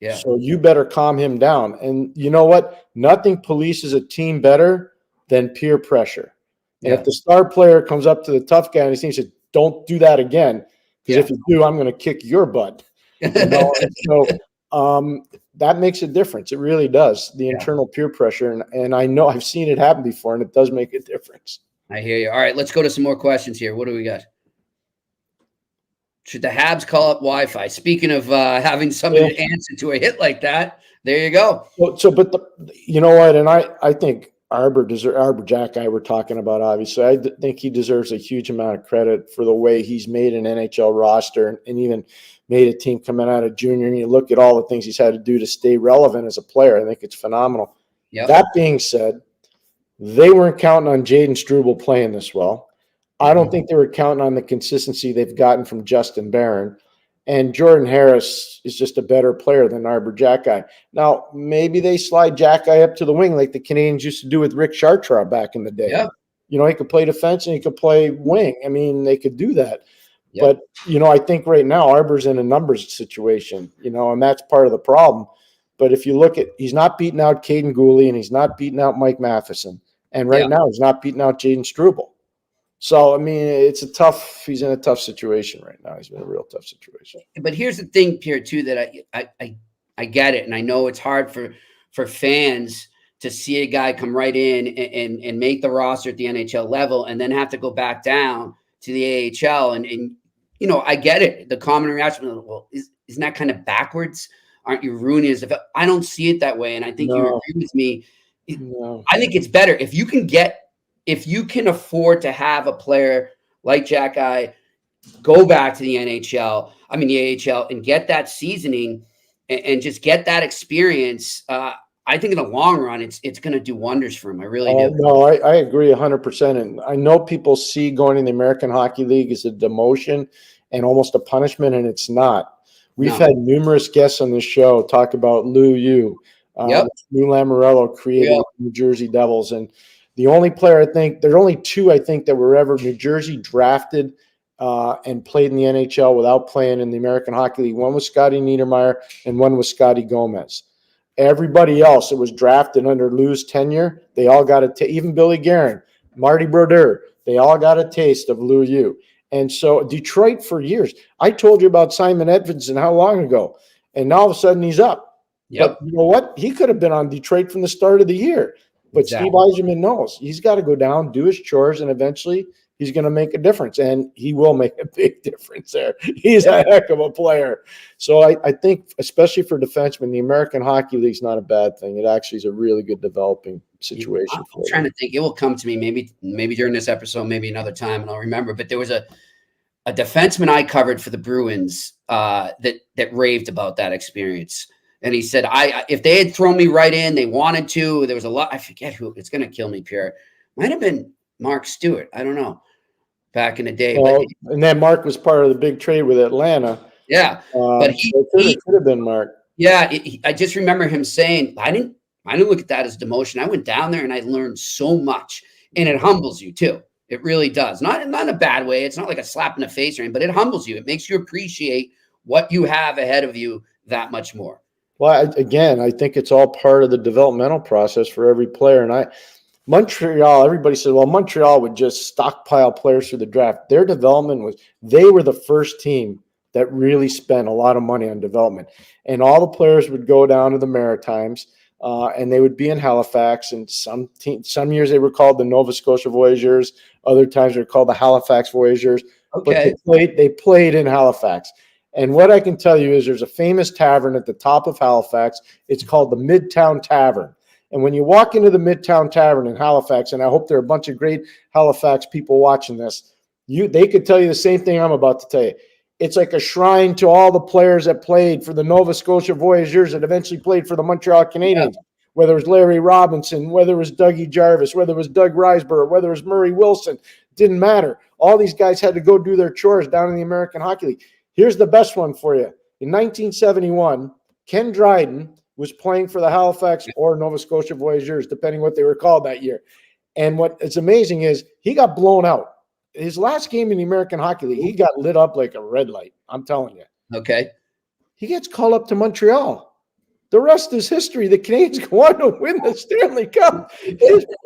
Yeah. So you better calm him down. And you know what? Nothing polices a team better than peer pressure. And if the star player comes up to the tough guy and he says, don't do that again, because if you do, I'm going to kick your butt. So that makes a difference. It really does. The internal peer pressure. And I know I've seen it happen before, and it does make a difference. I hear you. All right, let's go to some more questions here. What do we got? Should the Habs call up Wi-Fi? Speaking of having somebody to answer to a hit like that, there you go. But you know what? And I think Arbor Jack guy we're talking about, obviously, I think he deserves a huge amount of credit for the way he's made an NHL roster and even made a team coming out of junior. And you look at all the things he's had to do to stay relevant as a player. I think it's phenomenal. Yep. That being said, they weren't counting on Jaden Struble playing this well. I don't think they were counting on the consistency they've gotten from Justin Barron. And Jordan Harris is just a better player than Arbor Jack guy. Now, maybe they slide Jack guy up to the wing like the Canadians used to do with Rick Chartrand back in the day. Yeah. He could play defense and he could play wing. I mean, they could do that. Yep. But, I think right now Arbor's in a numbers situation, and that's part of the problem. But if you look at, he's not beating out Caden Gooley and he's not beating out Mike Matheson. And right now he's not beating out Jaden Struble. So, I mean, he's in a tough situation right now. He's in a real tough situation. But here's the thing, Pierre, too, that I get it. And I know it's hard for fans to see a guy come right in and make the roster at the NHL level and then have to go back down to the AHL. And I get it. The common reaction, well, isn't that kind of backwards? Aren't you ruining his development? I don't see it that way. And I think you agree with me. I think it's better if you can afford to have a player like Jack Eye go back to the AHL, and get that seasoning and just get that experience. I think in the long run, it's going to do wonders for him. I really do. No, I agree 100%. And I know people see going in the American Hockey League as a demotion and almost a punishment, and it's not. We've had numerous guests on this show talk about Lou Yu, Lou Lamoriello created the New Jersey Devils, and the only player there are only two, I think, that were ever New Jersey drafted and played in the NHL without playing in the American Hockey League. One was Scotty Niedermayer and one was Scotty Gomez. Everybody else that was drafted under Lou's tenure, they all got even Billy Guerin, Marty Brodeur, they all got a taste of Lou Yu. And so Detroit for years, I told you about Simon Edvinsson how long ago, and now all of a sudden he's up. Yep. But you know what? He could have been on Detroit from the start of the year. But Steve Yzerman knows he's got to go down, do his chores, and eventually he's going to make a difference. And he will make a big difference there. He's a heck of a player. So I think, especially for defensemen, the American Hockey League is not a bad thing. It actually is a really good developing situation. I'm trying to think. It will come to me maybe during this episode, maybe another time, and I'll remember. But there was a defenseman I covered for the Bruins that raved about that experience. And he said, if they had thrown me right in, they wanted to. There was a lot. I forget who. It's going to kill me, Pierre. Might have been Mark Stewart. I don't know. Back in the day. And then Mark was part of the big trade with Atlanta. Yeah. But it could have been Mark. Yeah, I just remember him saying, I didn't look at that as demotion. I went down there and I learned so much, and it humbles you too. It really does. Not in a bad way. It's not like a slap in the face or anything, but it humbles you. It makes you appreciate what you have ahead of you that much more. Well, I think it's all part of the developmental process for every player. And Montreal, everybody said, well, Montreal would just stockpile players through the draft. Their development they were the first team that really spent a lot of money on development. And all the players would go down to the Maritimes, and they would be in Halifax. And some years they were called the Nova Scotia Voyageurs. Other times they were called the Halifax Voyageurs. Okay. But they played in Halifax. And what I can tell you is there's a famous tavern at the top of Halifax. It's called the Midtown Tavern. And when you walk into the Midtown Tavern in Halifax, and I hope there are a bunch of great Halifax people watching this, they could tell you the same thing I'm about to tell you. It's like a shrine to all the players that played for the Nova Scotia Voyageurs that eventually played for the Montreal Canadiens, whether it was Larry Robinson, whether it was Dougie Jarvis, whether it was Doug Riseborough, whether it was Murray Wilson. Didn't matter. All these guys had to go do their chores down in the American Hockey League. Here's the best one for you. In 1971, Ken Dryden was playing for the Halifax or Nova Scotia Voyageurs, depending what they were called that year. And what is amazing is he got blown out. His last game in the American Hockey League, he got lit up like a red light. I'm telling you. Okay. He gets called up to Montreal. The rest is history. The Canadiens go on to win the Stanley Cup.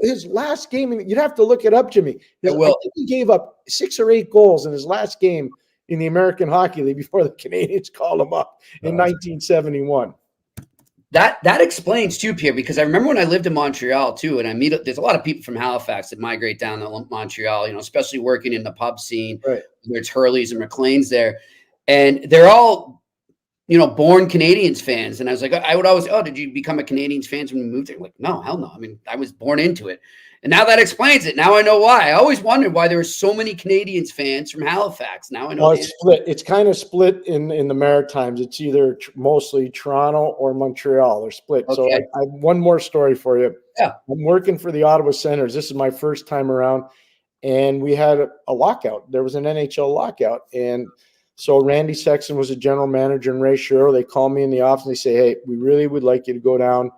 His last game, you'd have to look it up, Jimmy. I think he gave up 6 or 8 goals in his last game in the American Hockey League before the Canadiens called him up in 1971. That explains too, Pierre, because I remember when I lived in Montreal too, and there's a lot of people from Halifax that migrate down to Montreal, especially working in the pub scene, right? Whether it's Hurley's and McLean's there, and they're all, born Canadiens fans. And I was like, I would always, did you become a Canadiens fan when you moved there? I'm like, no, hell no. I mean, I was born into it. And now that explains it. Now I know why. I always wondered why there were so many Canadiens fans from Halifax. Now I know. Well, it's split. It's kind of split in the Maritimes. It's either mostly Toronto or Montreal. They're split. Okay. So I have one more story for you. Yeah. I'm working for the Ottawa Senators. This is my first time around, and we had a lockout. There was an NHL lockout, and so Randy Sexton was a general manager, and Ray Shiro. They call me in the office and they say, "Hey, we really would like you to go down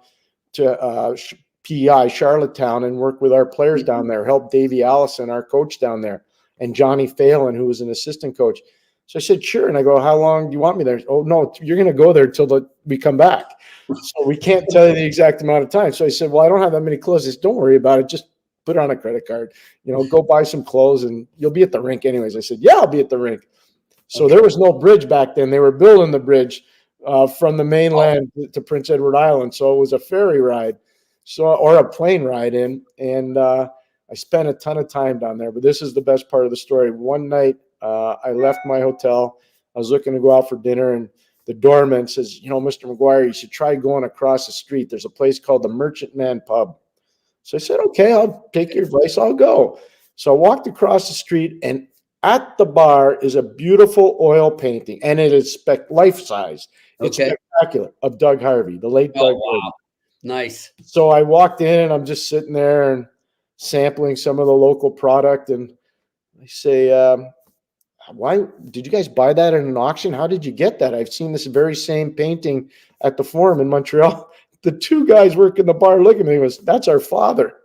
to PEI, Charlottetown, and work with our players down there, help Davey Allison, our coach down there, and Johnny Phelan, who was an assistant coach." So I said, sure. And I go, how long do you want me there? Oh, no, you're going to go there till we come back. So we can't tell you the exact amount of time. So I said, well, I don't have that many clothes. I said, don't worry about it. Just put it on a credit card, go buy some clothes and you'll be at the rink anyways. I said, yeah, I'll be at the rink. So there was no bridge back then. They were building the bridge from the mainland to Prince Edward Island. So it was a ferry ride. Or a plane ride in, and I spent a ton of time down there. But this is the best part of the story. One night, I left my hotel. I was looking to go out for dinner, and the doorman says, Mr. McGuire, you should try going across the street. There's a place called the Merchantman Pub. So I said, okay, I'll take your advice. I'll go. So I walked across the street, and at the bar is a beautiful oil painting, and it is life-size. It's spectacular, of Doug Harvey, the late Doug Harvey. Nice. So I walked in and I'm just sitting there and sampling some of the local product. And I say, why did you guys buy that at an auction? How did you get that? I've seen this very same painting at the Forum in Montreal. The 2 guys working the bar look at me and goes, that's our father.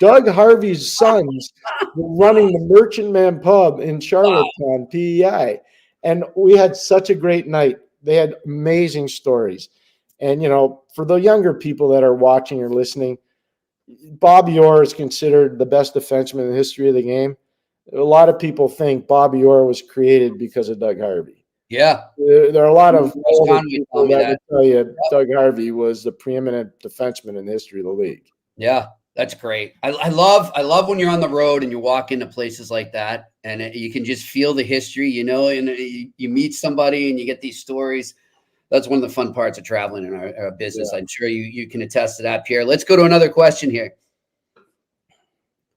Doug Harvey's sons were running the Merchantman Pub in Charlottetown, PEI. And we had such a great night. They had amazing stories. And, for the younger people that are watching or listening, Bobby Orr is considered the best defenseman in the history of the game. A lot of people think Bobby Orr was created because of Doug Harvey. Yeah. There are a lot of people that would tell you Doug Harvey was the preeminent defenseman in the history of the league. Yeah, that's great. I love when you're on the road and you walk into places like that and you can just feel the history, and you meet somebody and you get these stories. That's one of the fun parts of traveling in our business. Yeah. I'm sure you can attest to that, Pierre. Let's go to another question here.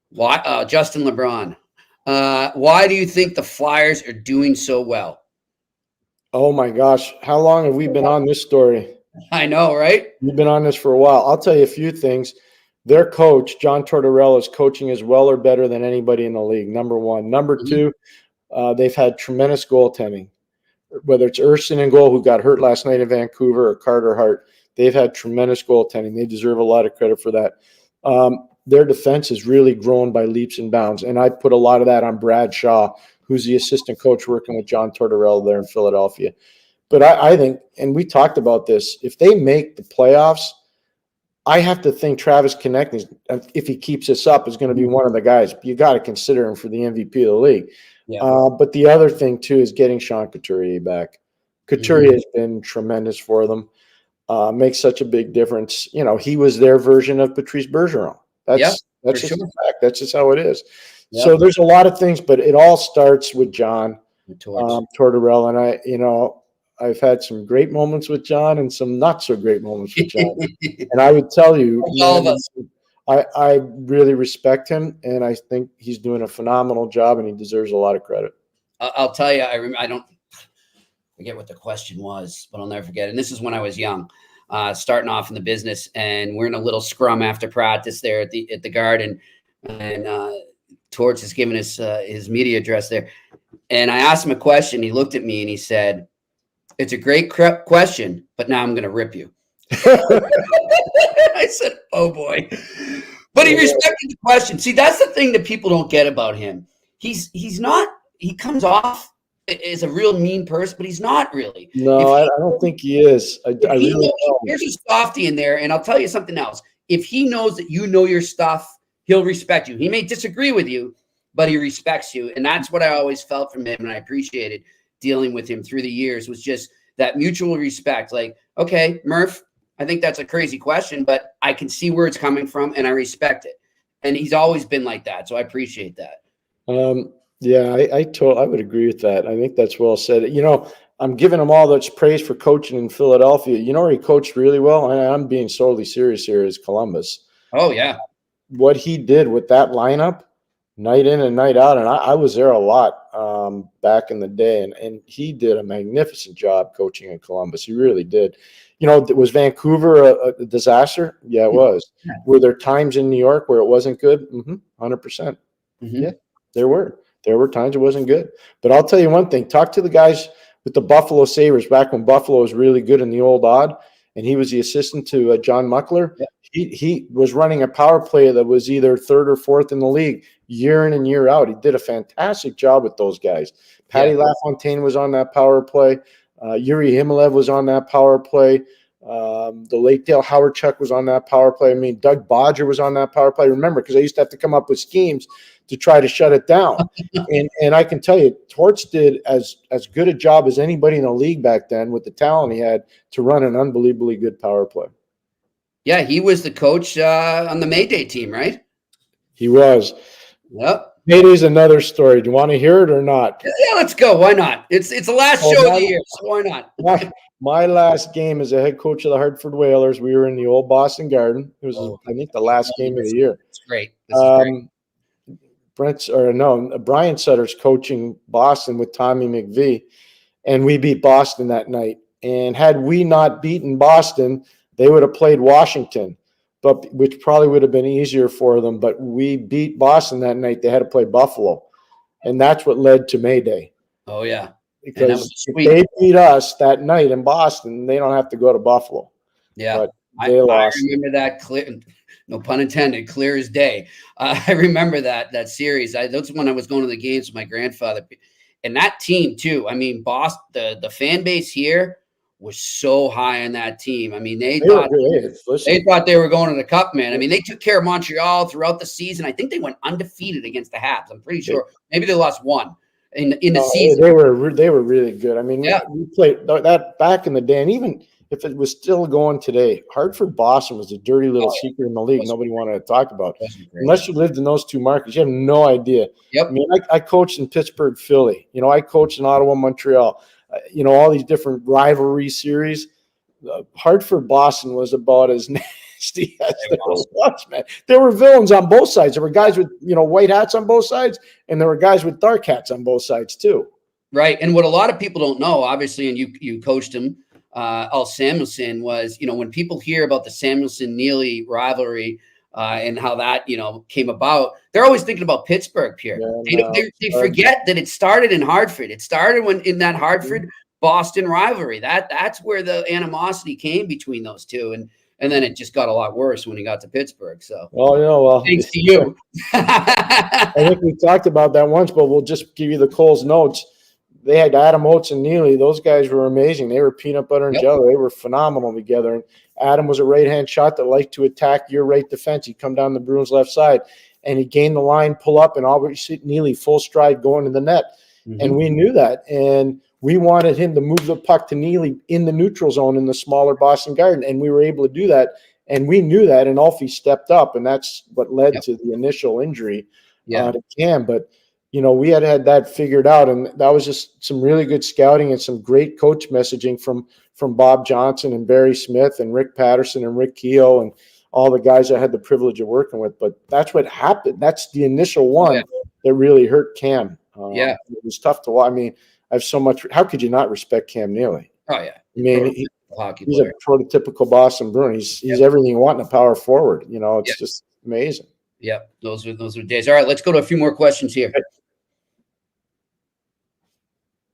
Why, Justin LeBron, why do you think the Flyers are doing so well? Oh my gosh. How long have we been on this story? I know, right? We've been on this for a while. I'll tell you a few things. Their coach, John Tortorella, is coaching as well or better than anybody in the league, number one. Number two, they've had tremendous goaltending. whether it's Erson in goal, who got hurt last night in Vancouver, or Carter Hart, they've had tremendous goaltending. They deserve a lot of credit for that. Their defense has really grown by leaps and bounds, and I put a lot of that on Brad Shaw, who's the assistant coach working with John Tortorella there in Philadelphia. But I think, and we talked about this, if they make the playoffs, I have to think Travis Konechny, if he keeps this up, is going to be one of the guys. You got to consider him for the MVP of the league. Yeah. But the other thing, too, is getting Sean Couturier back. Couturier has been tremendous for them. Makes such a big difference. You know, he was their version of Patrice Bergeron. That's just a fact. That's just how it is. Yep. So there's a lot of things, but it all starts with John Tortorella. And I've had some great moments with John and some not so great moments with John. And I would tell you, all of us. I really respect him, and I think he's doing a phenomenal job, and he deserves a lot of credit. I'll tell you, I don't forget what the question was, but I'll never forget it. And this is when I was young, starting off in the business, and we're in a little scrum after practice there at the Garden, and Torch is giving us his media address there. And I asked him a question. He looked at me and he said, "It's a great question, but now I'm going to rip you." I said, "Oh boy." But he respected the question. See, that's the thing that people don't get about him. He comes off as a real mean person, but he's not really. No, I don't think he is. I really don't. There's a softy in there, and I'll tell you something else. If he knows that you know your stuff, he'll respect you. He may disagree with you, but he respects you. And that's what I always felt from him, and I appreciated dealing with him through the years, was just that mutual respect. Like, okay, Murph, I think that's a crazy question, but I can see where it's coming from, and I respect it. And he's always been like that, so I appreciate that. Yeah, I would agree with that. I think that's well said. I'm giving him all that praise for coaching in Philadelphia. You know where he coached really well? And I'm being solely serious here, is Columbus. Oh, yeah. What he did with that lineup, night in and night out, and I was there a lot back in the day, and he did a magnificent job coaching in Columbus. He really did. Was Vancouver a disaster? Yeah, it was. Yeah. Were there times in New York where it wasn't good? 100%. Yeah, there were. There were times it wasn't good. But I'll tell you one thing. Talk to the guys with the Buffalo Sabres back when Buffalo was really good in the old odd, and he was the assistant to John Muckler. Yeah. He was running a power play that was either third or fourth in the league year in and year out. He did a fantastic job with those guys. Patty LaFontaine was on that power play. Yuri Himalev was on that power play. The late Dale Howard-Chuck was on that power play. I mean, Doug Bodger was on that power play. Remember, because I used to have to come up with schemes to try to shut it down. and I can tell you, Torts did as good a job as anybody in the league back then with the talent he had to run an unbelievably good power play. Yeah, he was the coach on the Mayday team, right? He was. Yep. Mayday's another story. Do you want to hear it or not? Yeah, let's go. Why not? It's the last show of the year, so why not? My last game as a head coach of the Hartford Whalers, we were in the old Boston Garden. It was, I think, the last game of the year. It's great. This is great. Brian Sutter's coaching Boston with Tommy McVie, and we beat Boston that night. And had we not beaten Boston, they would have played Washington, which probably would have been easier for them. But we beat Boston that night. They had to play Buffalo, and that's what led to Mayday. Oh, yeah. Because if they beat us that night in Boston, they don't have to go to Buffalo. Yeah, but they lost. I remember that clear. No pun intended, clear as day. I remember that series. That's when I was going to the games with my grandfather. And that team, too. I mean, Boston, the fan base here was so high on that team. I mean, they thought they were going to the Cup, man. I mean, they took care of Montreal throughout the season. I think they went undefeated against the Habs. I'm pretty sure. Maybe they lost one in the season. They were really good. I mean, we played that back in the day, and even if it was still going today, Hartford Boston was a dirty little secret in the league nobody wanted to talk about. Unless you lived in those two markets, you have no idea. Yep. I mean, I coached in Pittsburgh, Philly. I coached in Ottawa, Montreal. All these different rivalry series. Hartford Boston was about as nasty as there was, man. There were villains on both sides. There were guys with white hats on both sides, and there were guys with dark hats on both sides too. Right. And what a lot of people don't know, obviously, and you coached him, Samuelson, was, when people hear about the Samuelson-Neely rivalry and how that, came about, they're always thinking about Pittsburgh, Pierre. They forget that it started in Hartford. It started in that Hartford Boston rivalry. That's where the animosity came between those two. And then it just got a lot worse when he got to Pittsburgh. So, thanks to you. I think we talked about that once, but we'll just give you the Coles notes. They had Adam Oates and Neely. Those guys were amazing. They were peanut butter and jelly. They were phenomenal together. And Adam was a right-hand shot that liked to attack your right defense. He'd come down the Bruins' left side, and he gained the line, pull up, and always see Neely full stride going to the net. Mm-hmm. And we knew that. And we wanted him to move the puck to Neely in the neutral zone in the smaller Boston Garden, and we were able to do that. And we knew that, and Alfie stepped up, and that's what led to the initial injury to Cam. But, we had that figured out, and that was just some really good scouting and some great coach messaging from Bob Johnson and Barry Smith and Rick Patterson and Rick Keogh and all the guys I had the privilege of working with. But that's what happened. That's the initial one that really hurt Cam. It was tough to watch. I mean, I have so much. How could you not respect Cam Neely? Oh, yeah. I mean, he's a prototypical Boston Bruin. He's everything you want in a power forward. It's just amazing. Yep, those are days. All right, let's go to a few more questions here.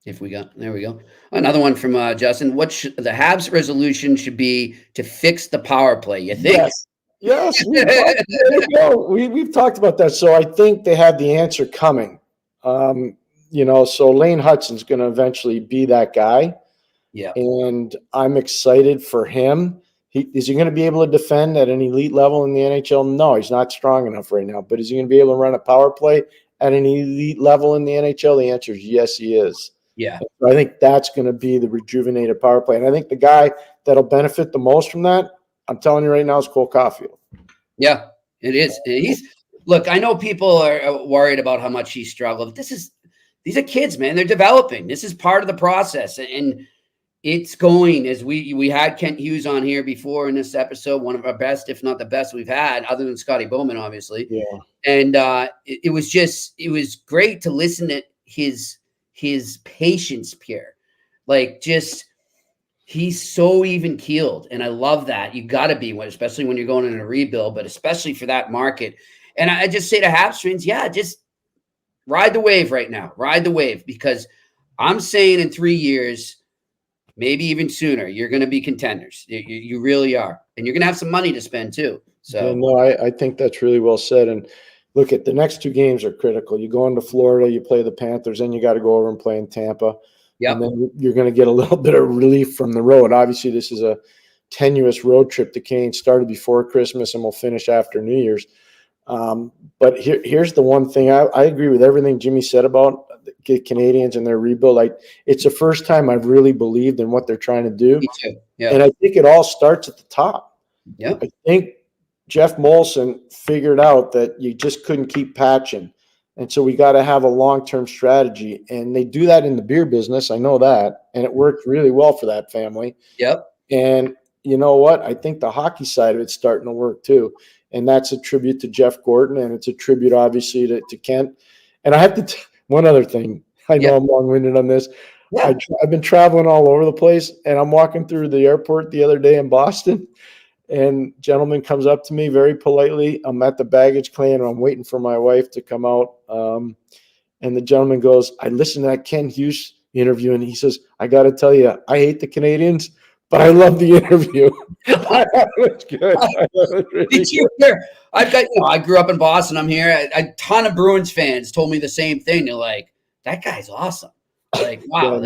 There we go. Another one from Justin. What the Habs' resolution should be to fix the power play? You think? Yes. We've talked about that. So I think they have the answer coming. So Lane Hudson's going to eventually be that guy. Yeah. And I'm excited for him. Is he going to be able to defend at an elite level in the NHL? No, he's not strong enough right now. But is he going to be able to run a power play at an elite level in the NHL? The answer is yes, he is. Yeah. So I think that's going to be the rejuvenated power play. And I think the guy that'll benefit the most from that, I'm telling you right now, is Cole Caulfield. Yeah, it is. Look, I know people are worried about how much he struggled. These are kids, man. They're developing. This is part of the process. And it's going, as we had Kent Hughes on here before in this episode, one of our best, if not the best we've had, other than Scotty Bowman, obviously. Yeah. And it was great to listen to his patience, Pierre. He's so even keeled. And I love that. You got to be, especially when you're going in a rebuild, but especially for that market. And I just say to Habs fans, just ride the wave right now. Ride the wave, because I'm saying in 3 years, maybe even sooner, you're going to be contenders. You really are. And you're going to have some money to spend too. So I think that's really well said. And look, at the next 2 games are critical. You go into Florida, you play the Panthers, then you got to go over and play in Tampa. Yeah. And then you're going to get a little bit of relief from the road. Obviously, this is a tenuous road trip. The Canadiens started before Christmas and will finish after New Year's. But here's the one thing. I agree with everything Jimmy said about the Canadians and their rebuild. It's the first time I've really believed in what they're trying to do. Me too. Yeah. And I think it all starts at the top. Yeah. I think Jeff Molson figured out that you just couldn't keep patching. And so we got to have a long-term strategy. And they do that in the beer business. I know that. And it worked really well for that family. Yep. And you know what? I think the hockey side of it's starting to work too. And that's a tribute to Jeff Gordon, and it's a tribute, obviously, to Kent. And I have to one other thing. I know I'm long-winded on this. Yeah. I've been traveling all over the place, and I'm walking through the airport the other day in Boston, and a gentleman comes up to me very politely. I'm at the baggage claim, and I'm waiting for my wife to come out. And the gentleman goes, I listened to that Ken Hughes interview, and he says, I got to tell you, I hate the Canadians, but I love the interview. It's good. Did you hear? I grew up in Boston. I'm here. A ton of Bruins fans told me the same thing. They're like, that guy's awesome. Like, wow.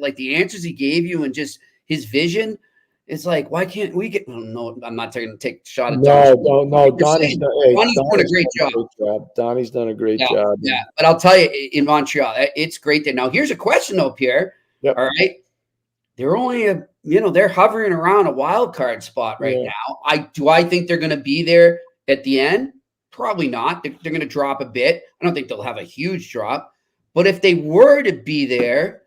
Like the answers he gave you and just his vision. It's like, why can't we get? No, I'm not going to take a shot at No. Donnie's doing a great job. Donnie's done a great job. Yeah, but I'll tell you, in Montreal, it's great that now. Here's a question though, Pierre. Yep. All right, they're only they're hovering around a wild card spot right now. I think they're going to be there at the end? Probably not. They're going to drop a bit. I don't think they'll have a huge drop. But if they were to be there,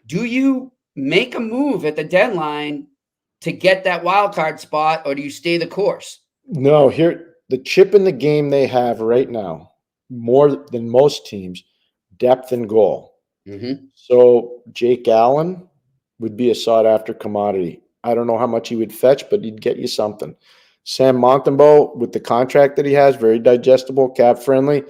do you make a move at the deadline to get that wild card spot, or do you stay the course? No, the chip in the game they have right now, more than most teams, depth and goal. Mm-hmm. So Jake Allen would be a sought-after commodity. I don't know how much he would fetch, but he'd get you something. Sam Montembeault, with the contract that he has, very digestible, cap-friendly,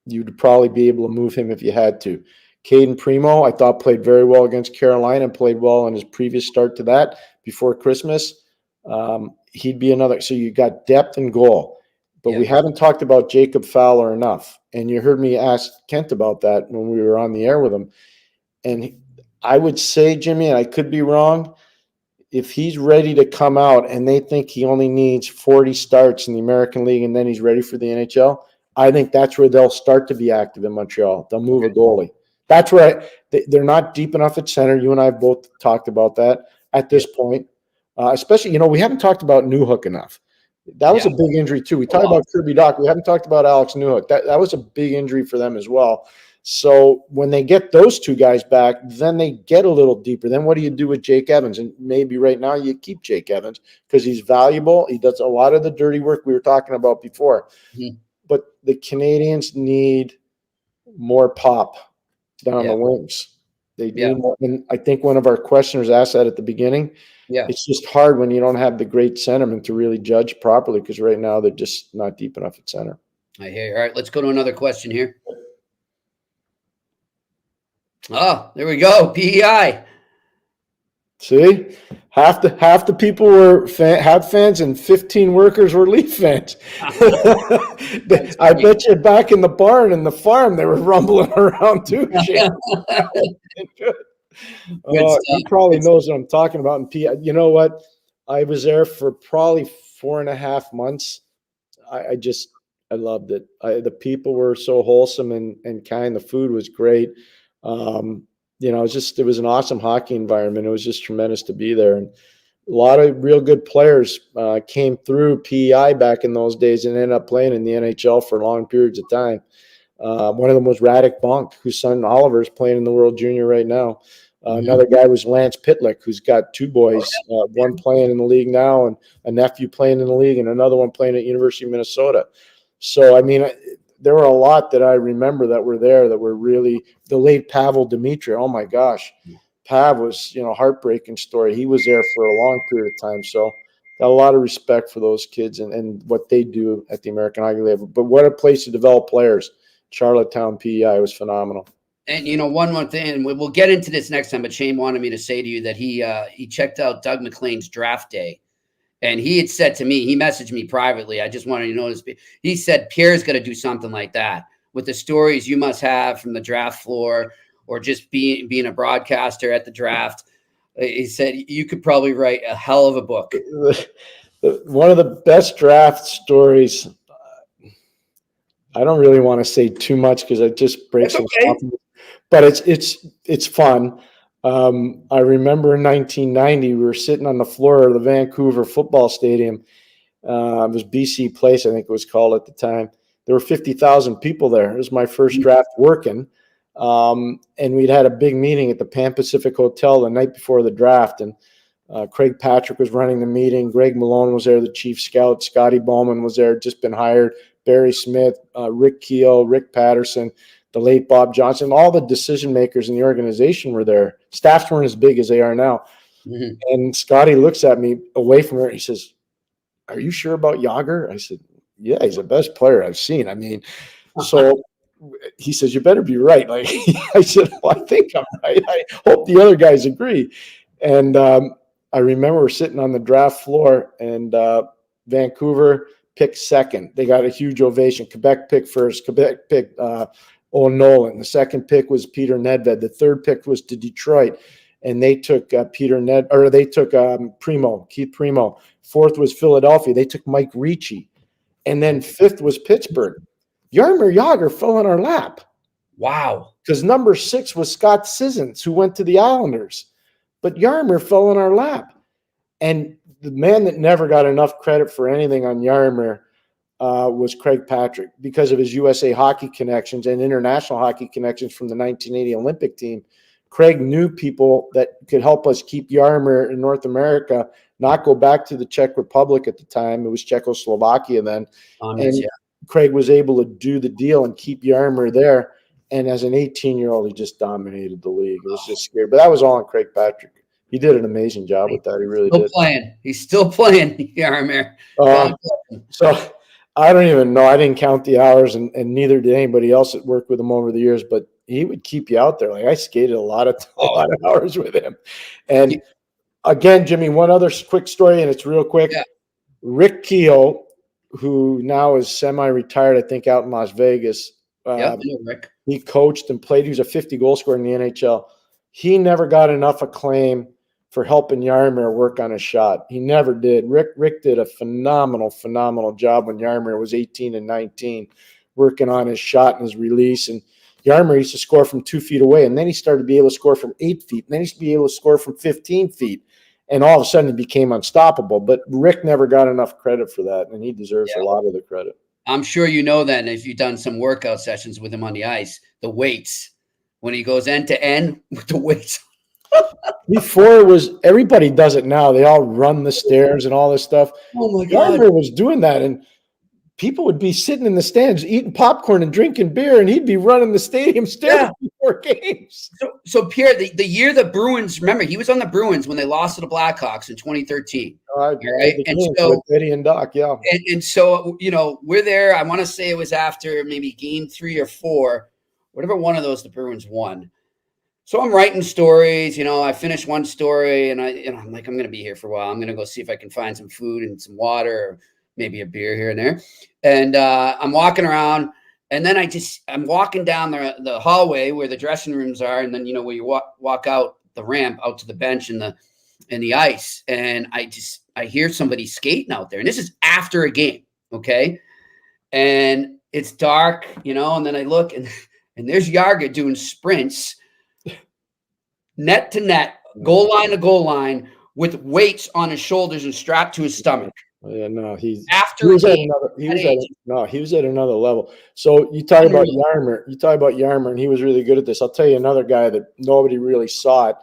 you'd probably be able to move him if you had to. Caden Primo, I thought played very well against Carolina and played well in his previous start to that before Christmas. He'd be another. So you got depth and goal. But we haven't talked about Jacob Fowler enough. And you heard me ask Kent about that when we were on the air with him. And I would say, Jimmy, and I could be wrong, if he's ready to come out and they think he only needs 40 starts in the American League and then he's ready for the NHL, I think that's where they'll start to be active in Montreal. They'll move a goalie. That's where they're not deep enough at center. You and I have both talked about that at this point. Especially, we haven't talked about Newhook enough. That was a big injury too. We talked about Kirby Dach. We haven't talked about Alex Newhook. That was a big injury for them as well. So when they get those two guys back, then they get a little deeper. Then what do you do with Jake Evans? And maybe right now you keep Jake Evans because he's valuable. He does a lot of the dirty work we were talking about before. Mm-hmm. But the Canadians need more pop down the wings. They do more. And I think one of our questioners asked that at the beginning. Yeah, it's just hard when you don't have the great centerman to really judge properly because right now they're just not deep enough at center. I hear you. All right, let's go to another question here. Oh, there we go. PEI. See, half the people were had fans and 15 workers were Leaf fans. I bet you back in the barn in the farm they were rumbling around too. He probably knows what I'm talking about. And you know what? I was there for probably 4.5 months. I loved it. The people were so wholesome and kind. The food was great. It was an awesome hockey environment. It was just tremendous to be there. And a lot of real good players came through PEI back in those days and ended up playing in the NHL for long periods of time. One of them was Radek Bonk, whose son Oliver is playing in the World Junior right now. Another guy was Lance Pitlick, who's got two boys, one playing in the league now and a nephew playing in the league and another one playing at University of Minnesota. So, I mean, there were a lot that I remember that were there that were really – the late Pavel Dimitri, oh, my gosh. Pav was, heartbreaking story. He was there for a long period of time. So, got a lot of respect for those kids and what they do at the American Hockey League. But what a place to develop players. Charlottetown, PEI was phenomenal. And, one more thing, and we'll get into this next time, but Shane wanted me to say to you that he checked out Doug McLean's draft day. And he had said to me, he messaged me privately, I just wanted you to know this. He said, Pierre's going to do something like that with the stories you must have from the draft floor or just being a broadcaster at the draft. He said, you could probably write a hell of a book. One of the best draft stories, I don't really want to say too much because it just breaks some stuff. But it's fun. I remember in 1990, we were sitting on the floor of the Vancouver football stadium. It was BC Place, I think it was called at the time. There were 50,000 people there. It was my first draft working. And we'd had a big meeting at the Pan Pacific Hotel the night before the draft. And Craig Patrick was running the meeting. Greg Malone was there, the chief scout. Scotty Bowman was there, just been hired. Barry Smith, Rick Keogh, Rick Patterson, the late Bob Johnson, all the decision makers in the organization were there. Staffs weren't as big as they are now. Mm-hmm. And Scotty looks at me away from her. He says, "Are you sure about Yager?" I said, "Yeah, he's the best player I've seen." I mean, so he says, "You better be right." Like I said, "Well, I think I'm right. I hope the other guys agree." And I remember we're sitting on the draft floor, and Vancouver picked second. They got a huge ovation. Quebec picked first. Quebec picked Owen Nolan. The second pick was Peter Nedved. The third pick was to Detroit, and they took Primo, Keith Primo. Fourth was Philadelphia. They took Mike Ricci, and then fifth was Pittsburgh. Jaromir Jagr fell in our lap. Wow! Because number 6 was Scott Sissons, who went to the Islanders, but Jaromir fell in our lap. And the man that never got enough credit for anything on Jaromir was Craig Patrick because of his USA hockey connections and international hockey connections from the 1980 Olympic team. Craig knew people that could help us keep Jaromir in North America, not go back to the Czech Republic at the time. It was Czechoslovakia then. Craig was able to do the deal and keep Jaromir there. And as an 18-year-old, he just dominated the league. It was just scary. But that was all on Craig Patrick. He did an amazing job with that. He really did. He's still playing, Jaromir. So I don't even know. I didn't count the hours, and neither did anybody else that worked with him over the years. But he would keep you out there. Like I skated a lot of hours with him. And again, Jimmy, one other quick story, and it's real quick. Yeah. Rick Keogh, who now is semi-retired, I think, out in Las Vegas. Rick. He coached and played. He was a 50-goal scorer in the NHL. He never got enough acclaim for helping Jaromir work on his shot. He never did. Rick did a phenomenal job when Jaromir was 18 and 19, working on his shot and his release. And Jaromir used to score from 2 feet away, and then he started to be able to score from 8 feet, and then he used to be able to score from 15 feet. And all of a sudden, he became unstoppable. But Rick never got enough credit for that, and he deserves a lot of the credit. I'm sure you know that, and if you've done some workout sessions with him on the ice, the weights, when he goes end to end with the weights. Before it was, everybody does it now. They all run the stairs and all this stuff. Oh, my God. Jaromir was doing that, and people would be sitting in the stands eating popcorn and drinking beer, and he'd be running the stadium stairs before games. So Pierre, the year the Bruins, remember, he was on the Bruins when they lost to the Blackhawks in 2013. Right? And so Eddie and Doc, and so, we're there. I want to say it was after maybe game 3 or 4, whatever one of those the Bruins won. So I'm writing stories, I finished one story and I'm like, I'm going to be here for a while. I'm going to go see if I can find some food and some water, or maybe a beer here and there. And I'm walking around, and then I'm walking down the hallway where the dressing rooms are. And then, where you walk out the ramp out to the bench and the ice. And I hear somebody skating out there, and this is after a game. Okay. And it's dark, and then I look and there's Yarga doing sprints, net to net, goal line to goal line, with weights on his shoulders and strapped to his stomach. Yeah, no, he was at another level. So you talk about Jaromir, and he was really good at this. I'll tell you another guy that nobody really saw it.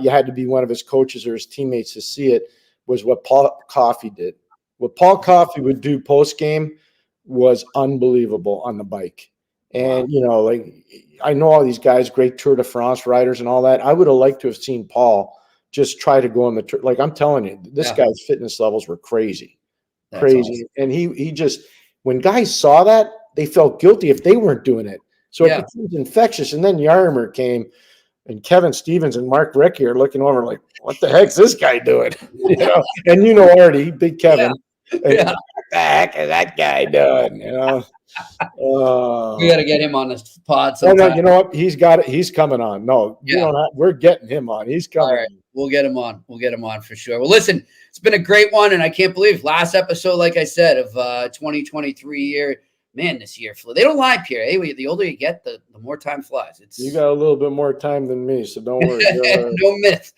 You had to be one of his coaches or his teammates to see it, was what Paul Coffey did. What Paul Coffey would do post game was unbelievable on the bike. And, I know all these guys, great Tour de France riders and all that. I would have liked to have seen Paul just try to go on the like I'm telling you, this guy's fitness levels were crazy. Awesome. And he just, when guys saw that, they felt guilty if they weren't doing it. So it becomes infectious. And then Jaromir came, and Kevin Stevens and Mark Recchi are looking over like, what the heck's this guy doing? And Artie, big Kevin. And what the heck is that guy doing? We got to get him on this pod sometime. No, you know what? He's got it. He's coming on. No, we're getting him on. He's coming. All right. We'll get him on. We'll get him on for sure. Well, listen, it's been a great one, and I can't believe last episode, like I said, of 2023 year. Man, this year flew. They don't lie, Pierre. Hey, the older you get, the more time flies. You got a little bit more time than me, so don't worry. No myth.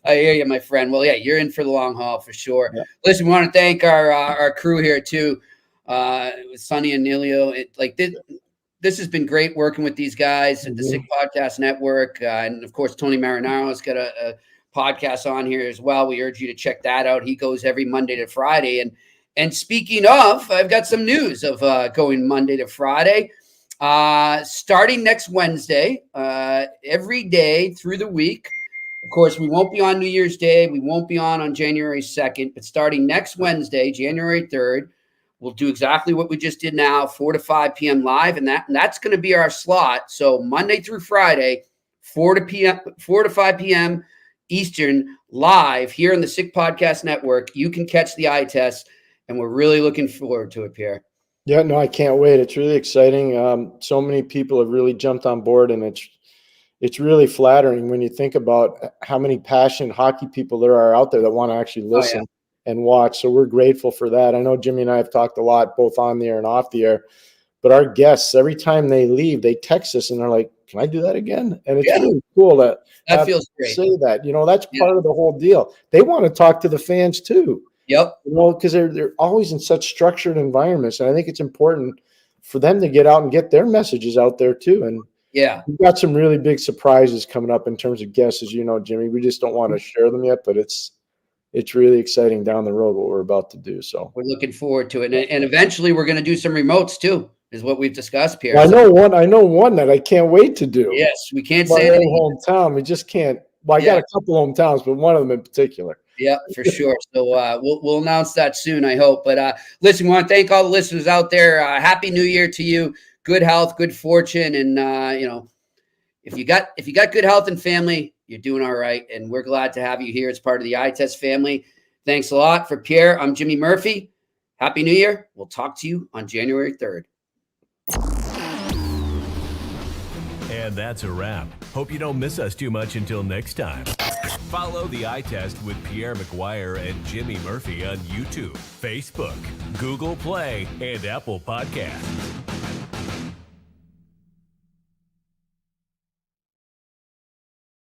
I hear you, my friend. Well, you're in for the long haul for sure. Yeah. Listen, we want to thank our crew here too, with Sonny and Neely. This has been great working with these guys at the Sick Podcast Network, and of course Tony Marinaro's got a podcast on here as well. We urge you to check that out. He goes every Monday to Friday. And speaking of, I've got some news of going Monday to Friday. Starting next Wednesday, every day through the week. Of course, we won't be on New Year's Day. We won't be on January 2nd. But starting next Wednesday, January 3rd, we'll do exactly what we just did now, 4 to 5 p.m. live. And that's going to be our slot. So Monday through Friday, 4 to 5 p.m. Eastern, live here on the Sick Podcast Network. You can catch the eye test. And we're really looking forward to it, Pierre. Yeah, no, I can't wait. It's really exciting. So many people have really jumped on board, and it's really flattering when you think about how many passionate hockey people there are out there that want to actually listen and watch. So we're grateful for that. I know Jimmy and I have talked a lot, both on the air and off the air. But our guests, every time they leave, they text us and they're like, "Can I do that again?" And it's really cool that feels great. Say that. That's part of the whole deal. They want to talk to the fans too. Yep. Because they're always in such structured environments. And I think it's important for them to get out and get their messages out there too. And we've got some really big surprises coming up in terms of guests, as you know, Jimmy. We just don't want to share them yet, but it's really exciting down the road what we're about to do. So we're looking forward to it. And eventually we're going to do some remotes too, is what we've discussed, Pierre. Well, I know one that I can't wait to do. Yes, we can't say anything. Hometown. We just can't. Well, I got a couple hometowns, but one of them in particular. Yeah, for sure. So we'll announce that soon, I hope. But listen, we want to thank all the listeners out there. Happy New Year to you. Good health, good fortune, and if you got good health and family, you're doing all right. And we're glad to have you here as part of the Eye Test family. Thanks a lot. For Pierre, I'm Jimmy Murphy. Happy New Year. We'll talk to you on January 3rd. And that's a wrap. Hope you don't miss us too much until next time. Follow the Eye Test with Pierre McGuire and Jimmy Murphy on YouTube, Facebook, Google Play, and Apple Podcasts.